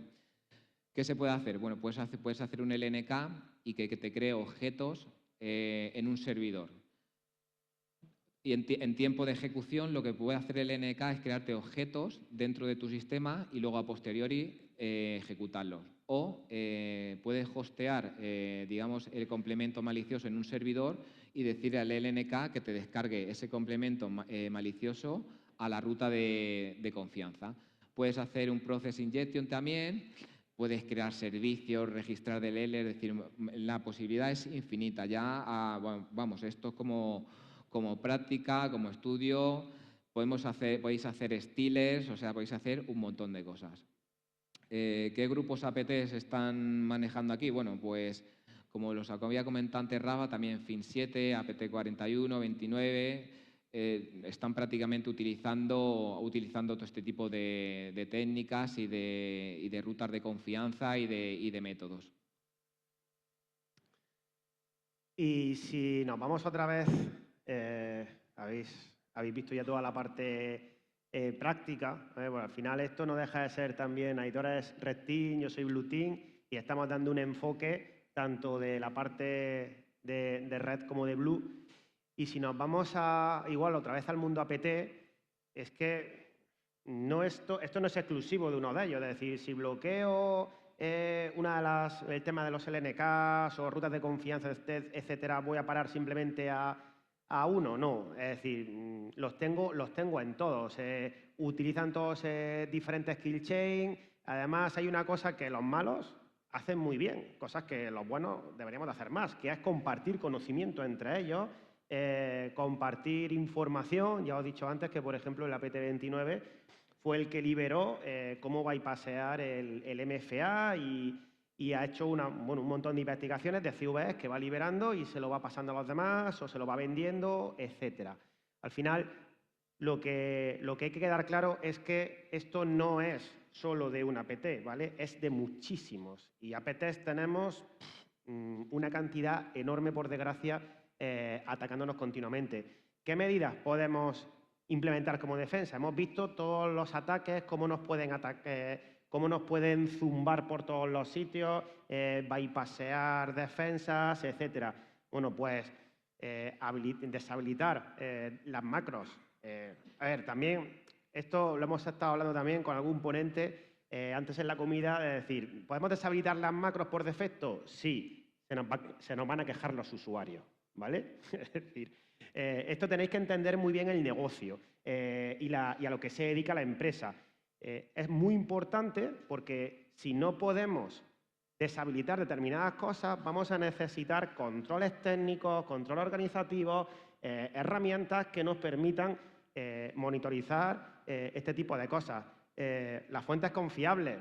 ¿qué se puede hacer? Bueno, puedes hacer un LNK y que te cree objetos en un servidor. Y en tiempo de ejecución lo que puede hacer el LNK es crearte objetos dentro de tu sistema y luego a posteriori ejecutarlos. O puedes hostear, digamos, el complemento malicioso en un servidor y decirle al LNK que te descargue ese complemento malicioso a la ruta de confianza. Puedes hacer un process injection también, puedes crear servicios, registrar DLL, es decir, la posibilidad es infinita. Ya, vamos, esto es como práctica, como estudio, podéis hacer estiles, o sea, podéis hacer un montón de cosas. ¿Qué grupos APT se están manejando aquí? Bueno, pues como los había comentado antes Rafa, también FIN7, APT41, 29, están prácticamente utilizando todo este tipo de técnicas y de rutas de confianza y de métodos. Y si nos vamos otra vez, habéis visto ya toda la parte práctica. Bueno, al final esto no deja de ser también, Aitor es Red Team, yo soy Blue Team, y estamos dando un enfoque tanto de la parte de Red como de Blue. Y si nos vamos igual otra vez al mundo APT, es que esto no es exclusivo de uno de ellos. Es decir, si bloqueo el tema de los LNKs o rutas de confianza, etcétera, voy a parar simplemente a uno. No, es decir, los tengo en todos. Utilizan todos diferentes kill chain. Además, hay una cosa que los malos hacen muy bien, cosas que los buenos deberíamos de hacer más, que es compartir conocimiento entre ellos, compartir información. Ya os he dicho antes que, por ejemplo, el APT29 fue el que liberó cómo bypassear el MFA y ha hecho un montón de investigaciones de CVEs que va liberando y se lo va pasando a los demás o se lo va vendiendo, etcétera. Al final, lo que hay que quedar claro es que esto no es solo de un APT, ¿vale? Es de muchísimos. Y APTs tenemos una cantidad enorme, por desgracia, atacándonos continuamente. ¿Qué medidas podemos implementar como defensa? Hemos visto todos los ataques, cómo nos pueden zumbar por todos los sitios, bypassear defensas, etcétera. Bueno, pues deshabilitar las macros. A ver, también, esto lo hemos estado hablando también con algún ponente antes en la comida, de decir, ¿podemos deshabilitar las macros por defecto? Sí, se nos van a quejar los usuarios, ¿vale? Es decir, esto tenéis que entender muy bien el negocio y a lo que se dedica la empresa. Es muy importante porque si no podemos deshabilitar determinadas cosas, vamos a necesitar controles técnicos, controles organizativos, herramientas que nos permitan monitorizar este tipo de cosas. Las fuentes confiables,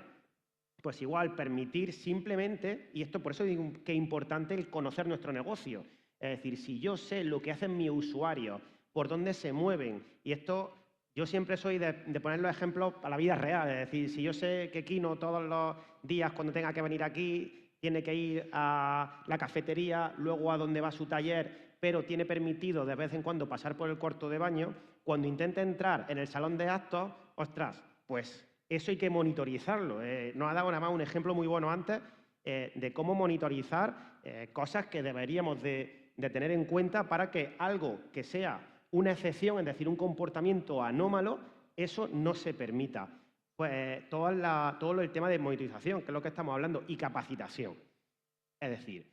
pues igual, permitir simplemente, y esto por eso digo que es importante el conocer nuestro negocio. Es decir, si yo sé lo que hacen mis usuarios, por dónde se mueven, y esto yo siempre soy de poner los ejemplos a la vida real. Es decir, si yo sé que Kino todos los días cuando tenga que venir aquí tiene que ir a la cafetería, luego a donde va su taller, pero tiene permitido de vez en cuando pasar por el cuarto de baño, cuando intente entrar en el salón de actos, ostras, pues eso hay que monitorizarlo. Nos ha dado nada más un ejemplo muy bueno antes de cómo monitorizar cosas que deberíamos de tener en cuenta para que algo que sea una excepción, es decir, un comportamiento anómalo, eso no se permita. Pues todo el tema de monitorización, que es lo que estamos hablando, y capacitación. Es decir,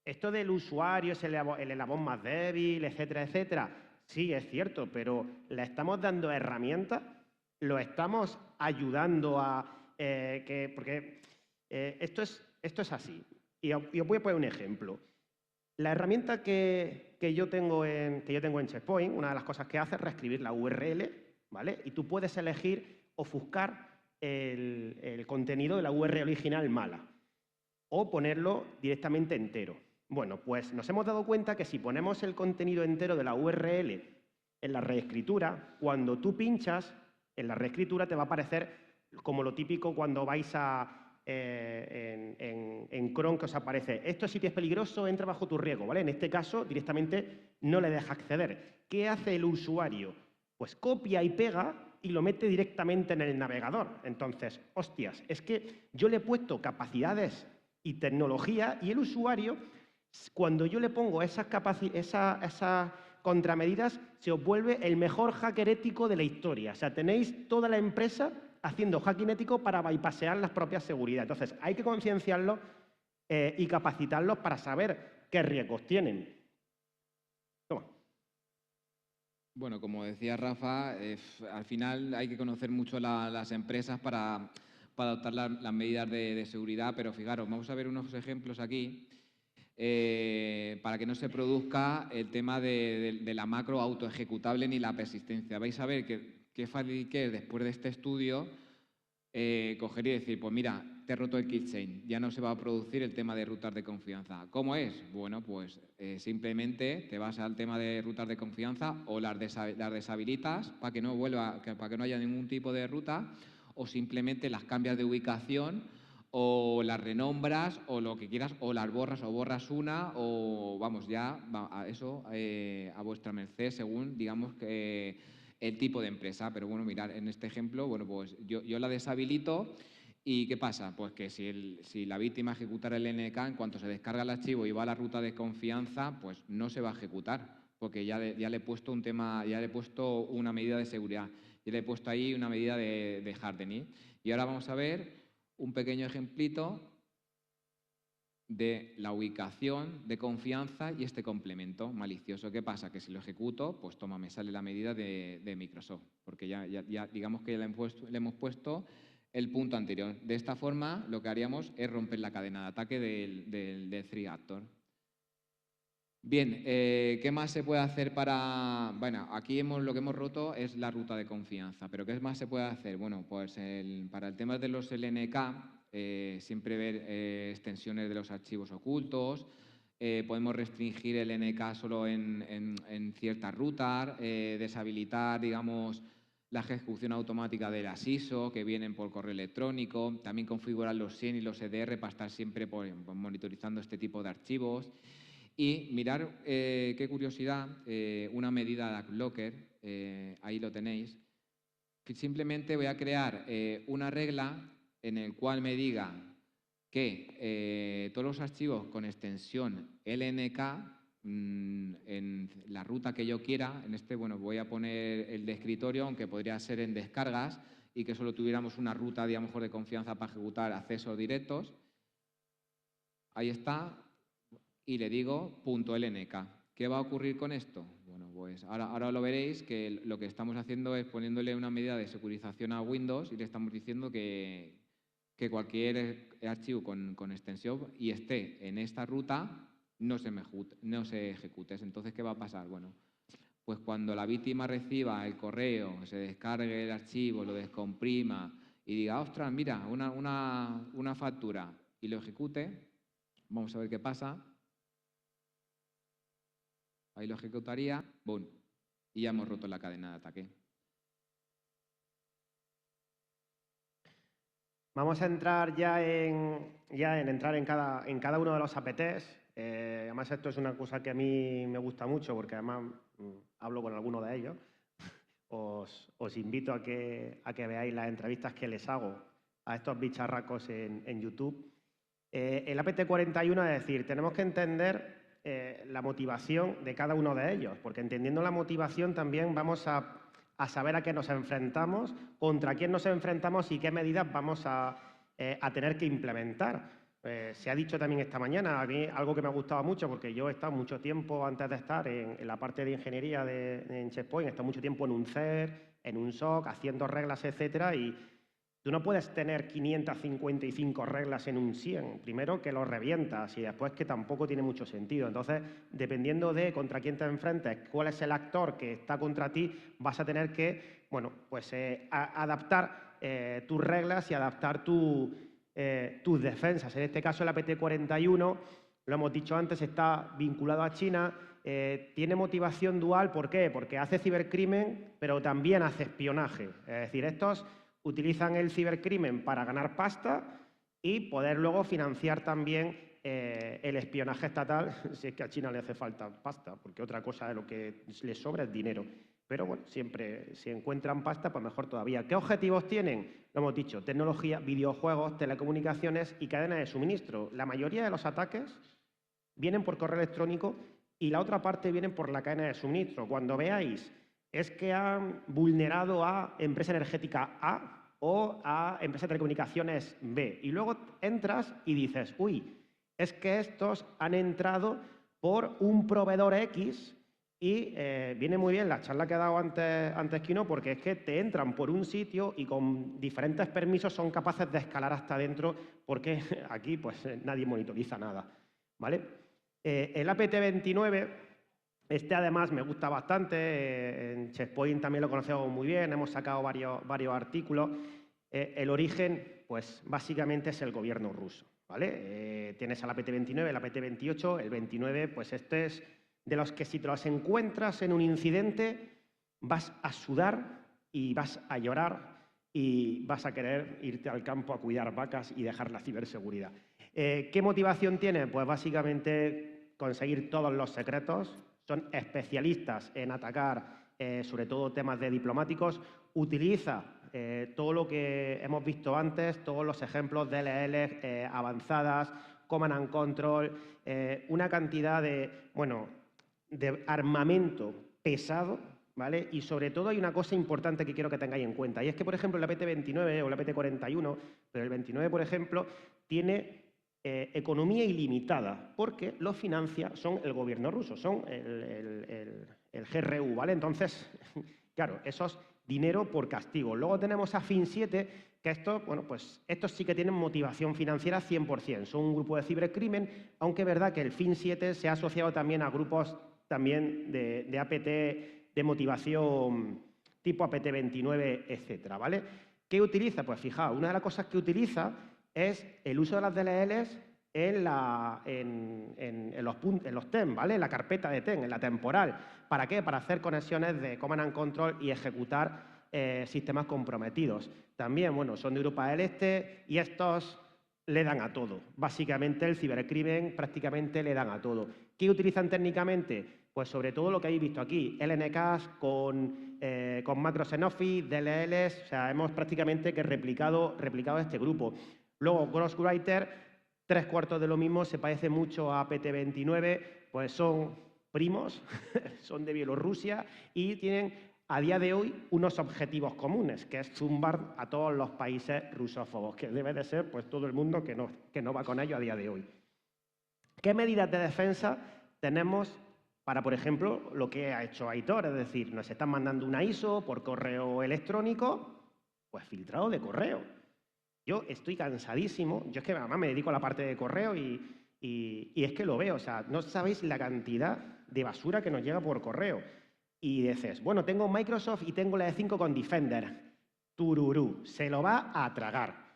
esto del usuario es el eslabón más débil, etcétera, etcétera. Sí, es cierto, pero le estamos dando herramientas, lo estamos ayudando a porque esto es así. Y os voy a poner un ejemplo. La herramienta que yo tengo en Checkpoint, una de las cosas que hace es reescribir la URL, ¿vale? Y tú puedes elegir ofuscar el contenido de la URL original mala o ponerlo directamente entero. Bueno, pues nos hemos dado cuenta que si ponemos el contenido entero de la URL en la reescritura, cuando tú pinchas en la reescritura te va a aparecer como lo típico cuando vais en Chrome, que os aparece esto sitio es peligroso, entra bajo tu riesgo, ¿vale? En este caso directamente no le deja acceder. ¿Qué hace el usuario? Pues copia y pega y lo mete directamente en el navegador. Entonces, hostias, es que yo le he puesto capacidades y tecnología y el usuario, cuando yo le pongo esas contramedidas, se os vuelve el mejor hacker ético de la historia. O sea, tenéis toda la empresa haciendo hacking ético para bypassear las propias seguridades. Entonces, hay que concienciarlos y capacitarlos para saber qué riesgos tienen. Toma. Bueno, como decía Rafa, al final hay que conocer mucho las empresas para adoptar las medidas de seguridad, pero fijaros, vamos a ver unos ejemplos aquí para que no se produzca el tema de la macro autoejecutable ni la persistencia. Vais a ver qué fácil que es después de este estudio coger y decir, pues mira, te he roto el kill chain, ya no se va a producir el tema de rutas de confianza. ¿Cómo es? Bueno, pues simplemente te vas al tema de rutas de confianza o las deshabilitas para que no para que no haya ningún tipo de ruta, o simplemente las cambias de ubicación o las renombras o lo que quieras, o las borras o borras una, o vamos, ya eso a vuestra merced según, digamos, que el tipo de empresa. Pero bueno, mirad, en este ejemplo, bueno, pues yo la deshabilito. ¿Y qué pasa? Pues que si la víctima ejecutara el NK, en cuanto se descarga el archivo y va a la ruta de confianza, pues no se va a ejecutar, porque ya le he puesto un tema, ya le he puesto una medida de seguridad, ya le he puesto ahí una medida de hardening. Y ahora vamos a ver un pequeño ejemplito de la ubicación de confianza y este complemento malicioso. ¿Qué pasa? Que si lo ejecuto, pues toma, me sale la medida de Microsoft, porque ya digamos que ya le hemos puesto el punto anterior. De esta forma, lo que haríamos es romper la cadena de ataque del Three Actor. Bien, ¿qué más se puede hacer para...? Bueno, aquí lo que hemos roto es la ruta de confianza, pero ¿qué más se puede hacer? Bueno, pues para el tema de los LNK, siempre ver extensiones de los archivos ocultos, podemos restringir el NK solo en ciertas rutas, deshabilitar, digamos, la ejecución automática de las ISO que vienen por correo electrónico, también configurar los SIEM y los EDR para estar siempre monitorizando este tipo de archivos. Y mirar, qué curiosidad, una medida de AdBlocker, ahí lo tenéis, que simplemente voy a crear una regla en el cual me diga que todos los archivos con extensión LNK en la ruta que yo quiera, en este, bueno, voy a poner el de escritorio, aunque podría ser en descargas, y que solo tuviéramos una ruta, digamos, de confianza para ejecutar accesos directos. Ahí está, y le digo .lnk. ¿Qué va a ocurrir con esto? Bueno, pues ahora lo veréis, que lo que estamos haciendo es poniéndole una medida de securización a Windows y le estamos diciendo que cualquier archivo con extensión y esté en esta ruta no se ejecute. Entonces, ¿qué va a pasar? Bueno, pues cuando la víctima reciba el correo, se descargue el archivo, lo descomprima y diga, ostras, mira, una factura, y lo ejecute, vamos a ver qué pasa. Ahí lo ejecutaría, ¡boom! Y ya hemos roto la cadena de ataque. Vamos a entrar ya en entrar en cada uno de los APTs. Además, esto es una cosa que a mí me gusta mucho porque además hablo con alguno de ellos. Os invito a que veáis las entrevistas que les hago a estos bicharracos en YouTube. El APT41, es decir, tenemos que entender la motivación de cada uno de ellos, porque entendiendo la motivación también vamos a saber a qué nos enfrentamos, contra quién nos enfrentamos y qué medidas vamos a tener que implementar. Se ha dicho también esta mañana, a mí algo que me ha gustado mucho, porque yo he estado mucho tiempo antes de estar en la parte de ingeniería en Checkpoint, he estado mucho tiempo en un CER, en un SOC, haciendo reglas, etcétera, y tú no puedes tener 555 reglas en un 100. Primero que lo revientas y después que tampoco tiene mucho sentido. Entonces, dependiendo de contra quién te enfrentes, cuál es el actor que está contra ti, vas a tener que, bueno, pues adaptar tus reglas y adaptar tus defensas. En este caso, el APT41, lo hemos dicho antes, está vinculado a China. Tiene motivación dual, ¿por qué? Porque hace cibercrimen, pero también hace espionaje. Es decir, estos utilizan el cibercrimen para ganar pasta y poder luego financiar también el espionaje estatal, si es que a China le hace falta pasta, porque otra cosa de lo que les sobra es dinero. Pero bueno, siempre si encuentran pasta, pues mejor todavía. ¿Qué objetivos tienen? Lo hemos dicho, tecnología, videojuegos, telecomunicaciones y cadena de suministro. La mayoría de los ataques vienen por correo electrónico y la otra parte vienen por la cadena de suministro. Cuando veáis es que han vulnerado a empresa energética A o a empresa de telecomunicaciones B. Y luego entras y dices, uy, es que estos han entrado por un proveedor X y viene muy bien la charla que ha dado antes Kino, porque es que te entran por un sitio y con diferentes permisos son capaces de escalar hasta dentro, porque aquí pues nadie monitoriza nada, ¿vale? El APT29, además me gusta bastante, en Checkpoint también lo conocemos muy bien, hemos sacado varios artículos. El origen, pues básicamente es el gobierno ruso, ¿vale? Tienes al APT29, el APT28, el 29, pues este es de los que si te los encuentras en un incidente vas a sudar y vas a llorar y vas a querer irte al campo a cuidar vacas y dejar la ciberseguridad. ¿Qué motivación tiene? Pues básicamente conseguir todos los secretos. Son especialistas en atacar, sobre todo temas de diplomáticos. Utiliza todo lo que hemos visto antes, todos los ejemplos de DLL avanzadas, Command and Control, una cantidad de armamento pesado, ¿vale? Y sobre todo hay una cosa importante que quiero que tengáis en cuenta, y es que, por ejemplo, el APT29 o el APT41, pero el 29, por ejemplo, tiene economía ilimitada, porque lo financia son el gobierno ruso, son el GRU, ¿vale? Entonces, claro, eso es dinero por castigo. Luego tenemos a Fin7, que estos, bueno, pues estos sí que tienen motivación financiera 100%, son un grupo de cibercrimen, aunque es verdad que el Fin7 se ha asociado también a grupos también de APT de motivación tipo APT29, etcétera, ¿vale? ¿Qué utiliza? Pues fijaos, una de las cosas que utiliza es el uso de las DLLs en los TEM, ¿vale? En la carpeta de TEM, en la temporal. ¿Para qué? Para hacer conexiones de Command and Control y ejecutar sistemas comprometidos. También, bueno, son de Europa del Este y estos le dan a todo. Básicamente el cibercrimen prácticamente le dan a todo. ¿Qué utilizan técnicamente? Pues sobre todo lo que habéis visto aquí, LNKs con macros en Office, DLLs, o sea, hemos prácticamente que replicado este grupo. Luego, Ghostwriter, 3/4 de lo mismo, se parece mucho a PT29, pues son primos, son de Bielorrusia y tienen a día de hoy unos objetivos comunes, que es zumbar a todos los países rusófobos, que debe de ser pues todo el mundo que no va con ello a día de hoy. ¿Qué medidas de defensa tenemos para, por ejemplo, lo que ha hecho Aitor? Es decir, nos están mandando una ISO por correo electrónico, pues filtrado de correo. Yo estoy cansadísimo, yo es que además me dedico a la parte de correo y es que lo veo, o sea, no sabéis la cantidad de basura que nos llega por correo. Y dices, bueno, tengo Microsoft y tengo la E5 con Defender. Tururú, se lo va a tragar.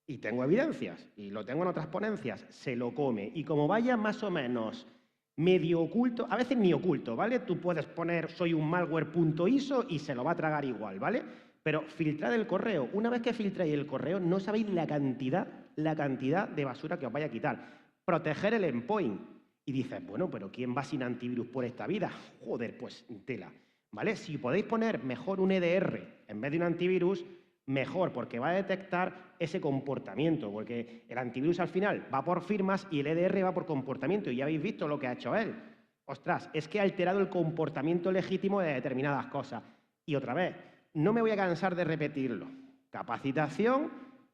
Y tengo evidencias, y lo tengo en otras ponencias, se lo come. Y como vaya más o menos medio oculto, a veces ni oculto, ¿vale? Tú puedes poner soy un malware.iso y se lo va a tragar igual, ¿vale? Pero filtrad el correo. Una vez que filtráis el correo, no sabéis la cantidad de basura que os vaya a quitar. Proteger el endpoint. Y dices, bueno, pero ¿quién va sin antivirus por esta vida? Joder, pues tela, ¿vale? Si podéis poner mejor un EDR en vez de un antivirus, mejor, porque va a detectar ese comportamiento, porque el antivirus al final va por firmas y el EDR va por comportamiento, y ya habéis visto lo que ha hecho él. Ostras, es que ha alterado el comportamiento legítimo de determinadas cosas. Y otra vez, no me voy a cansar de repetirlo. Capacitación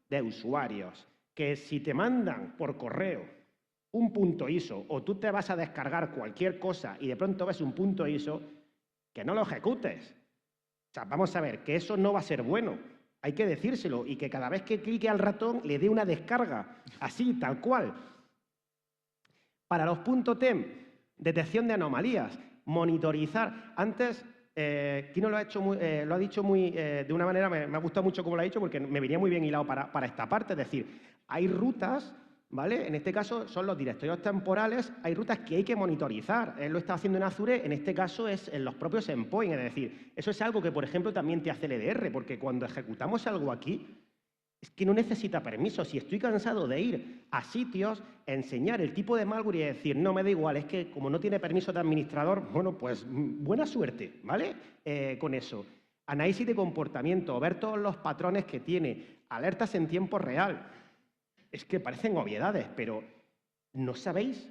de usuarios, que si te mandan por correo un punto ISO o tú te vas a descargar cualquier cosa y de pronto ves un punto ISO, que no lo ejecutes. O sea, vamos a ver, que eso no va a ser bueno. Hay que decírselo y que cada vez que clique al ratón le dé una descarga, así, tal cual. Para los .tem, detección de anomalías, monitorizar. Antes, Kino lo ha dicho de una manera, me ha gustado mucho cómo lo ha dicho porque me venía muy bien hilado para esta parte. Es decir, hay rutas, ¿vale? En este caso son los directorios temporales, hay rutas que hay que monitorizar. Él lo está haciendo en Azure, en este caso es en los propios endpoints, es decir, eso es algo que, por ejemplo, también te hace el EDR, porque cuando ejecutamos algo aquí, es que no necesita permiso. Si estoy cansado de ir a sitios, enseñar el tipo de malware y decir, no, me da igual, es que como no tiene permiso de administrador, bueno, pues buena suerte, ¿vale? Con eso. Análisis de comportamiento, ver todos los patrones que tiene, alertas en tiempo real. Es que parecen obviedades, pero ¿no sabéis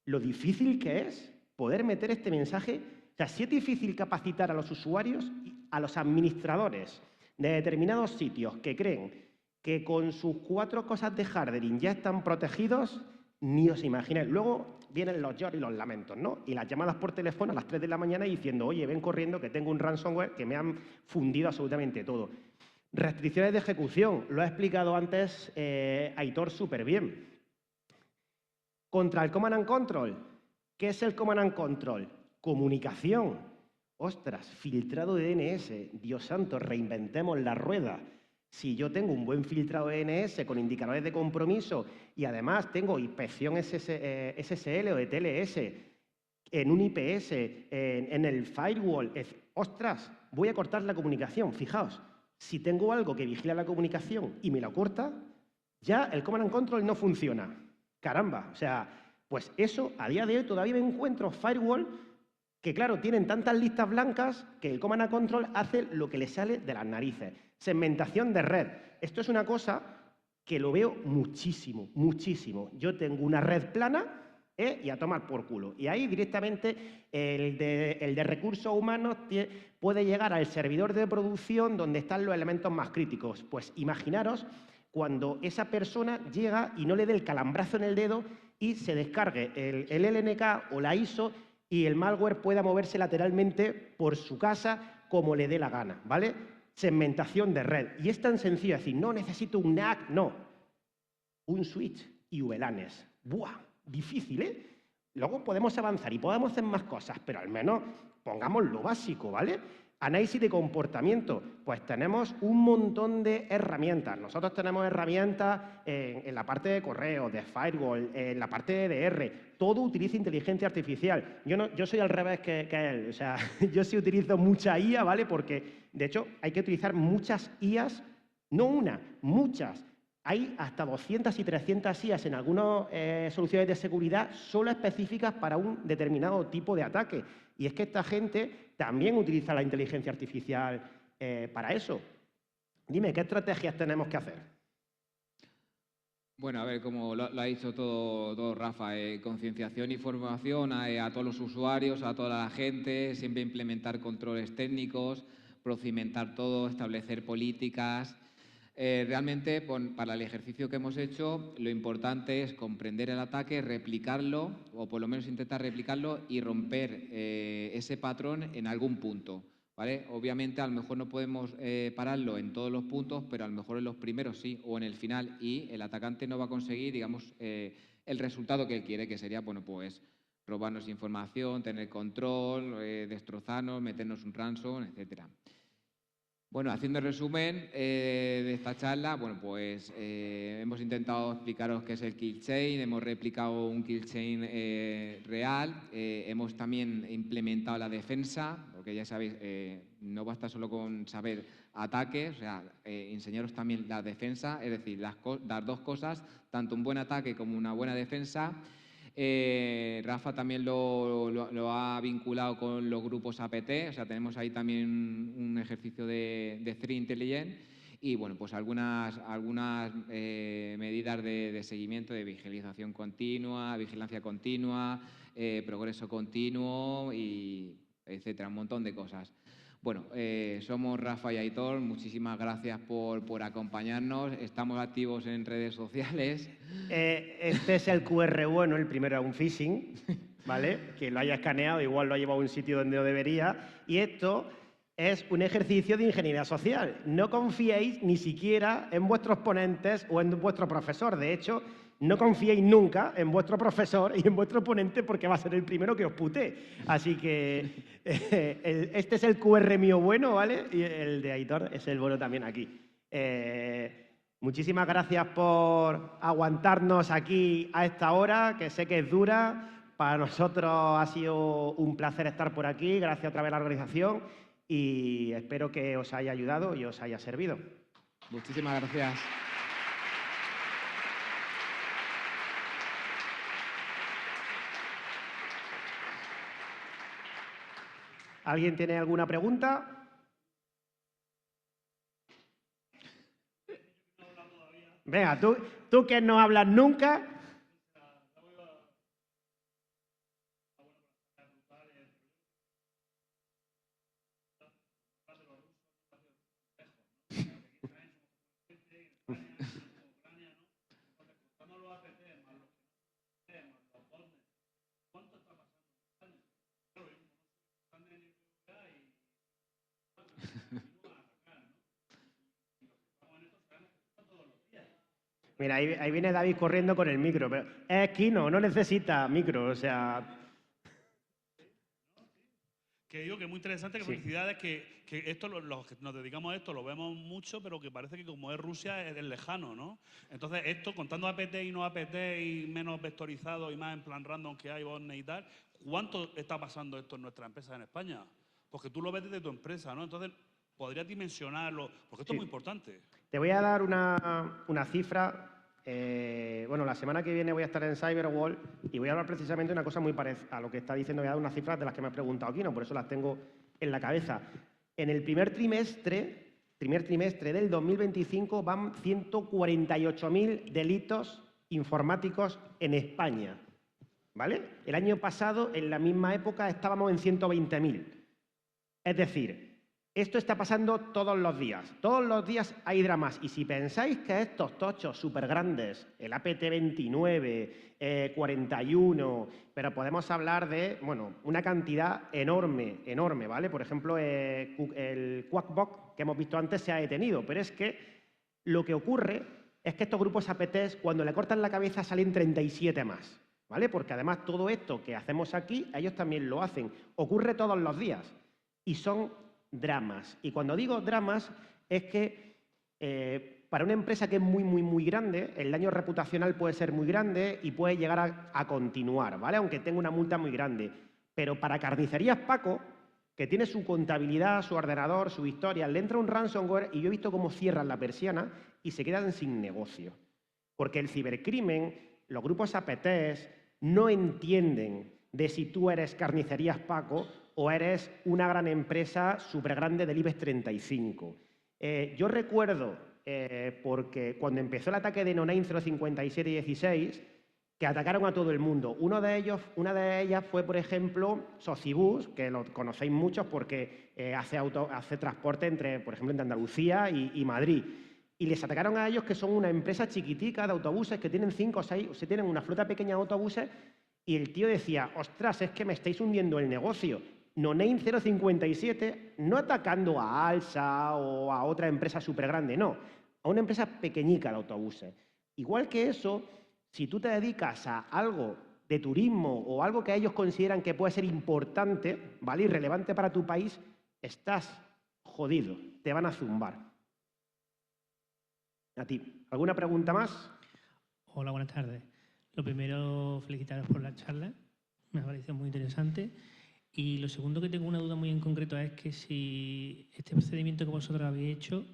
lo difícil que es poder meter este mensaje? O sea, si es difícil capacitar a los usuarios, a los administradores de determinados sitios que creen que con sus 4 cosas de hardening ya están protegidos, ni os imagináis. Luego vienen los lloros y los lamentos, ¿no? Y las llamadas por teléfono a las 3 de la mañana diciendo, oye, ven corriendo que tengo un ransomware que me han fundido absolutamente todo. Restricciones de ejecución, lo ha explicado antes Aitor súper bien. Contra el Command and Control. ¿Qué es el Command and Control? Comunicación. Ostras, filtrado de DNS. Dios santo, reinventemos la rueda. Si yo tengo un buen filtrado de DNS con indicadores de compromiso y además tengo inspección SSL o de TLS en un IPS, en el firewall, ostras, voy a cortar la comunicación. Fijaos. Si tengo algo que vigila la comunicación y me la corta, ya el Command and Control no funciona. Caramba, o sea, pues eso, a día de hoy todavía me encuentro firewall que, claro, tienen tantas listas blancas que el Command and Control hace lo que le sale de las narices. Segmentación de red. Esto es una cosa que lo veo muchísimo, muchísimo. Yo tengo una red plana y a tomar por culo. Y ahí directamente el de recursos humanos puede llegar al servidor de producción donde están los elementos más críticos. Pues imaginaros cuando esa persona llega y no le dé el calambrazo en el dedo y se descargue el LNK o la ISO y el malware pueda moverse lateralmente por su casa como le dé la gana, ¿vale? Segmentación de red. Y es tan sencillo decir, no necesito un NAC, no. Un switch y VLANs. ¡Buah! Difícil, ¿eh? Luego podemos avanzar y podemos hacer más cosas, pero al menos pongamos lo básico, ¿vale? Análisis de comportamiento, pues tenemos un montón de herramientas. Nosotros tenemos herramientas en la parte de correo, de firewall, en la parte de DR. Todo utiliza inteligencia artificial. Yo soy al revés que él. O sea, yo sí utilizo mucha IA, ¿vale? Porque, de hecho, hay que utilizar muchas IAs, no una, muchas. Hay hasta 200 y 300 IAs en algunas soluciones de seguridad solo específicas para un determinado tipo de ataque. Y es que esta gente también utiliza la inteligencia artificial para eso. Dime, ¿qué estrategias tenemos que hacer? Bueno, a ver, como lo ha dicho todo Rafa, concienciación y formación a todos los usuarios, a toda la gente, siempre implementar controles técnicos, procedimentar todo, establecer políticas. Realmente, para el ejercicio que hemos hecho, lo importante es comprender el ataque, replicarlo, o por lo menos intentar replicarlo y romper ese patrón en algún punto, ¿vale? Obviamente, a lo mejor no podemos pararlo en todos los puntos, pero a lo mejor en los primeros sí, o en el final, y el atacante no va a conseguir, digamos, el resultado que él quiere, que sería, bueno, pues robarnos información, tener control, destrozarnos, meternos un ransom, etcétera. Bueno, haciendo el resumen de esta charla, bueno, pues hemos intentado explicaros qué es el kill chain, hemos replicado un kill chain real, hemos también implementado la defensa, porque ya sabéis, no basta solo con saber ataques, o sea, enseñaros también la defensa, es decir, las dos cosas, tanto un buen ataque como una buena defensa. Rafa también lo ha vinculado con los grupos APT, o sea, tenemos ahí también un ejercicio de Threat Intelligence y, bueno, pues algunas medidas de seguimiento, de vigilancia continua, progreso continuo, y etcétera, un montón de cosas. Bueno, somos Rafa y Aitor, muchísimas gracias por acompañarnos, estamos activos en redes sociales. Este es el QR bueno, el primero era un phishing, ¿vale? Quien lo haya escaneado igual lo ha llevado a un sitio donde no debería. Y esto es un ejercicio de ingeniería social. No confiéis ni siquiera en vuestros ponentes o en vuestro profesor. De hecho, no confiéis nunca en vuestro profesor y en vuestro ponente porque va a ser el primero que os putee. Así que este es el QR mío bueno, ¿vale? Y el de Aitor es el bueno también aquí. Muchísimas gracias por aguantarnos aquí a esta hora, que sé que es dura. Para nosotros ha sido un placer estar por aquí. Gracias otra vez a la organización y espero que os haya ayudado y os haya servido. Muchísimas gracias. ¿Alguien tiene alguna pregunta? Venga, tú que no hablas nunca. Mira, ahí viene David corriendo con el micro, pero es Kino, no necesita micro, o sea... Que digo que es muy interesante, que Sí. felicidades, que esto, los que nos dedicamos a esto, lo vemos mucho, pero que parece que como es Rusia, es lejano, ¿no? Entonces, esto, contando APT y no APT y menos vectorizado y más en plan random que hay, botnet y tal, ¿cuánto está pasando esto en nuestras empresas en España? Porque tú lo ves desde tu empresa, ¿no? Entonces, podrías dimensionarlo, porque esto es muy importante. Te voy a dar una cifra. Bueno, la semana que viene voy a estar en Cyberwall y voy a hablar precisamente de una cosa muy parecida a lo que está diciendo. Voy a dar unas cifras de las que me has preguntado aquí, ¿no? Por eso las tengo en la cabeza. En el primer trimestre del 2025 van 148.000 delitos informáticos en España, ¿vale? El año pasado, en la misma época, estábamos en 120.000. Es decir, esto está pasando todos los días. Todos los días hay dramas. Y si pensáis que estos tochos súper grandes, el APT29, 41, pero podemos hablar de, bueno, una cantidad enorme, ¿vale? Por ejemplo, el Quackbot que hemos visto antes se ha detenido, pero es que lo que ocurre es que estos grupos APTs, cuando le cortan la cabeza, salen 37 más, ¿vale? Porque además todo esto que hacemos aquí, ellos también lo hacen. Ocurre todos los días. Y son dramas. Y cuando digo dramas es que para una empresa que es muy grande, el daño reputacional puede ser muy grande y puede llegar a continuar, ¿vale? Aunque tenga una multa muy grande. Pero para Carnicerías Paco, que tiene su contabilidad, su ordenador, su historia, le entra un ransomware y yo he visto cómo cierran la persiana y se quedan sin negocio. Porque el cibercrimen, los grupos APTs, no entienden de si tú eres Carnicerías Paco o eres una gran empresa súper grande del IBEX 35. Yo recuerdo, porque cuando empezó el ataque de Noname 057 y 16, que atacaron a todo el mundo. Una de ellas fue, por ejemplo, Socibus, que lo conocéis muchos porque hace transporte entre, por ejemplo, entre Andalucía y Madrid. Y les atacaron a ellos, que son una empresa chiquitica de autobuses que tienen 5 o 6, o sea, tienen una flota pequeña de autobuses, y el tío decía, ostras, es que me estáis hundiendo el negocio. Noname 057, no atacando a Alsa o a otra empresa súper grande, no, a una empresa pequeñica de autobuses. Igual que eso, si tú te dedicas a algo de turismo o algo que ellos consideran que puede ser importante, ¿vale? Y relevante para tu país, estás jodido, te van a zumbar. A ti. ¿Alguna pregunta más? Hola, buenas tardes. Lo primero, felicitaros por la charla. Me ha parecido muy interesante. Y lo segundo, que tengo una duda muy en concreto, es que si este procedimiento que vosotros habéis hecho,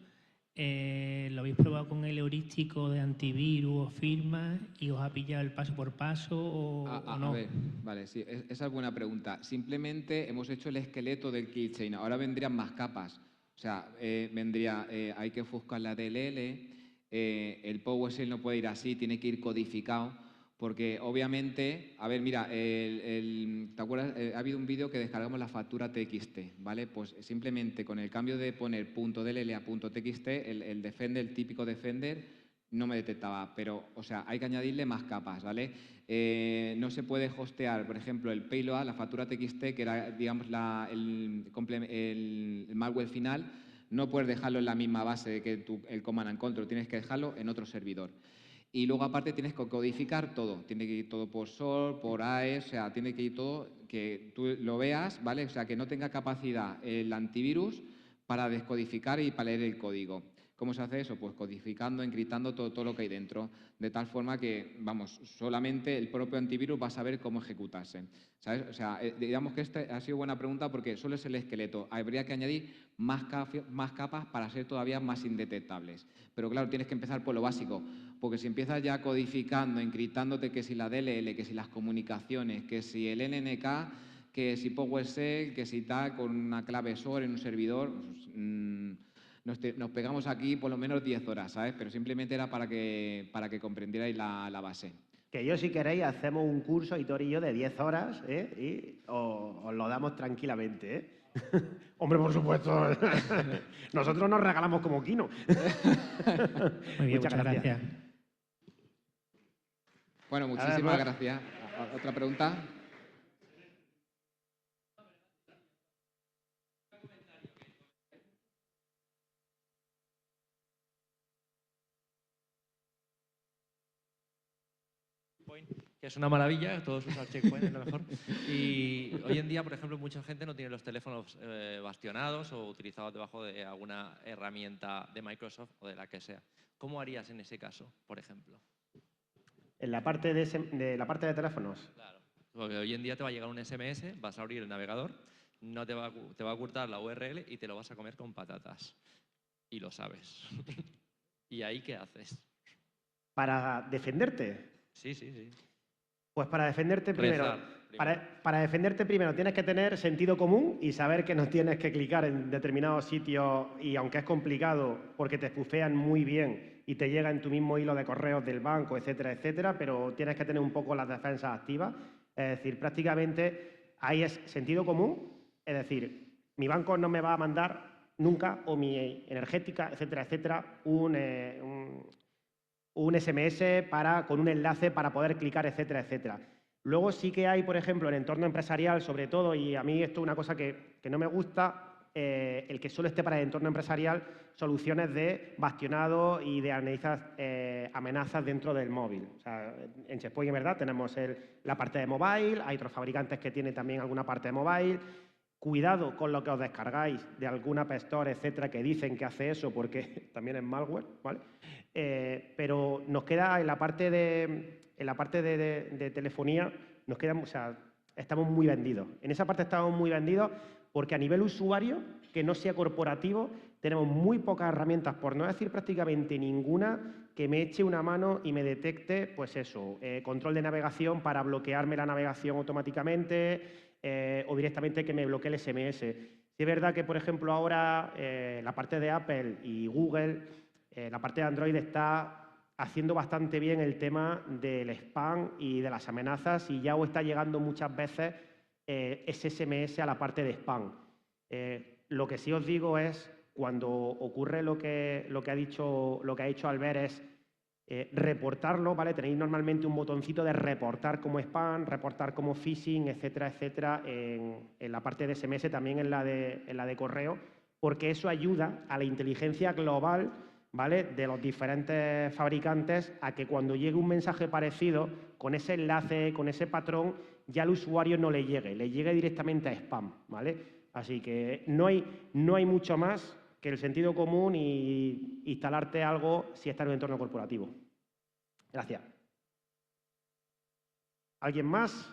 ¿lo habéis probado con el heurístico de antivirus o firmas y os ha pillado el paso por paso o no? A ver, vale, sí, esa es buena pregunta. Simplemente hemos hecho el esqueleto del kill chain. Ahora vendrían más capas. O sea, vendría, hay que buscar la DLL, el PowerShell no puede ir así, tiene que ir codificado, porque obviamente, a ver, mira, ¿te acuerdas? Ha habido un vídeo que descargamos la factura TXT, ¿vale? Pues simplemente con el cambio de poner .dll a .txt, el Defender, el típico Defender, no me detectaba, pero, o sea, hay que añadirle más capas, ¿vale? No se puede hostear, por ejemplo, el payload, la factura TXT, que era, digamos, el malware final, no puedes dejarlo en la misma base que el command and control, tienes que dejarlo en otro servidor. Y luego, aparte, tienes que codificar todo. Tiene que ir todo por SOR, por AES, o sea, tiene que ir todo que tú lo veas, ¿vale? O sea, que no tenga capacidad el antivirus para descodificar y para leer el código. ¿Cómo se hace eso? Pues codificando, encriptando todo lo que hay dentro, de tal forma que, vamos, solamente el propio antivirus va a saber cómo ejecutarse, ¿sabes? O sea, digamos que esta ha sido buena pregunta porque solo es el esqueleto. Habría que añadir más capas para ser todavía más indetectables. Pero claro, tienes que empezar por lo básico, porque si empiezas ya codificando, encriptándote que si la DLL, que si las comunicaciones, que si el NNK, que si PowerShell, que si tal, con una clave SOR en un servidor, pues, nos pegamos aquí por lo menos 10 horas, ¿sabes? Pero simplemente era para que comprendierais la base. Que yo, si queréis, hacemos un curso, Hitor y yo, de 10 horas, y os lo damos tranquilamente, ¿eh? Hombre, por supuesto. Nosotros nos regalamos como Kino. Muy bien, muchas gracias. Bueno, muchísimas gracias. ¿Otra pregunta? Que es una maravilla, todos usar Checkpoint es lo mejor. Y hoy en día, por ejemplo, mucha gente no tiene los teléfonos bastionados o utilizados debajo de alguna herramienta de Microsoft o de la que sea. ¿Cómo harías en ese caso, por ejemplo? En la parte de la parte de teléfonos. Claro, porque hoy en día te va a llegar un SMS, vas a abrir el navegador, no te va a ocultar la URL y te lo vas a comer con patatas. Y lo sabes. ¿Y ahí qué haces? ¿Para defenderte? Sí. Pues para defenderte primero. Para defenderte primero tienes que tener sentido común y saber que no tienes que clicar en determinados sitios, y aunque es complicado porque te espufean muy bien y te llega en tu mismo hilo de correos del banco, etcétera, etcétera, pero tienes que tener un poco las defensas activas. Es decir, prácticamente ahí es sentido común, es decir, mi banco no me va a mandar nunca, o mi energética, etcétera, etcétera, un SMS con un enlace para poder clicar, etcétera, etcétera. Luego sí que hay, por ejemplo, en entorno empresarial, sobre todo, y a mí esto es una cosa que no me gusta, el que solo esté para el entorno empresarial, soluciones de bastionado y de amenazas dentro del móvil. O sea, en Checkpoint, en verdad, tenemos la parte de mobile, hay otros fabricantes que tienen también alguna parte de mobile. Cuidado con lo que os descargáis de algún App Store, etcétera, que dicen que hace eso porque también es malware, ¿vale? Pero nos queda en la parte de telefonía, nos queda, o sea, estamos muy vendidos. En esa parte estamos muy vendidos porque a nivel usuario, que no sea corporativo, tenemos muy pocas herramientas, por no decir prácticamente ninguna, que me eche una mano y me detecte, pues eso, control de navegación para bloquearme la navegación automáticamente, o directamente que me bloquee el SMS. Sí es verdad que, por ejemplo, ahora la parte de Apple y Google, la parte de Android está haciendo bastante bien el tema del spam y de las amenazas y ya os está llegando muchas veces ese SMS a la parte de spam. Lo que sí os digo es, cuando ocurre lo que ha dicho Albert, es reportarlo, ¿vale? Tenéis normalmente un botoncito de reportar como spam, reportar como phishing, etcétera, etcétera, en la parte de SMS, también en la de correo, porque eso ayuda a la inteligencia global, ¿vale?, de los diferentes fabricantes a que cuando llegue un mensaje parecido, con ese enlace, con ese patrón, ya al usuario no le llegue directamente a spam, ¿vale? Así que no hay mucho más que el sentido común y instalarte algo si está en un entorno corporativo. Gracias. ¿Alguien más?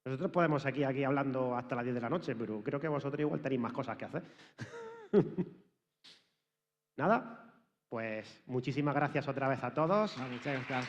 Nosotros podemos aquí hablando hasta las 10 de la noche, pero creo que vosotros igual tenéis más cosas que hacer. ¿Nada? Pues muchísimas gracias otra vez a todos. Muchas gracias.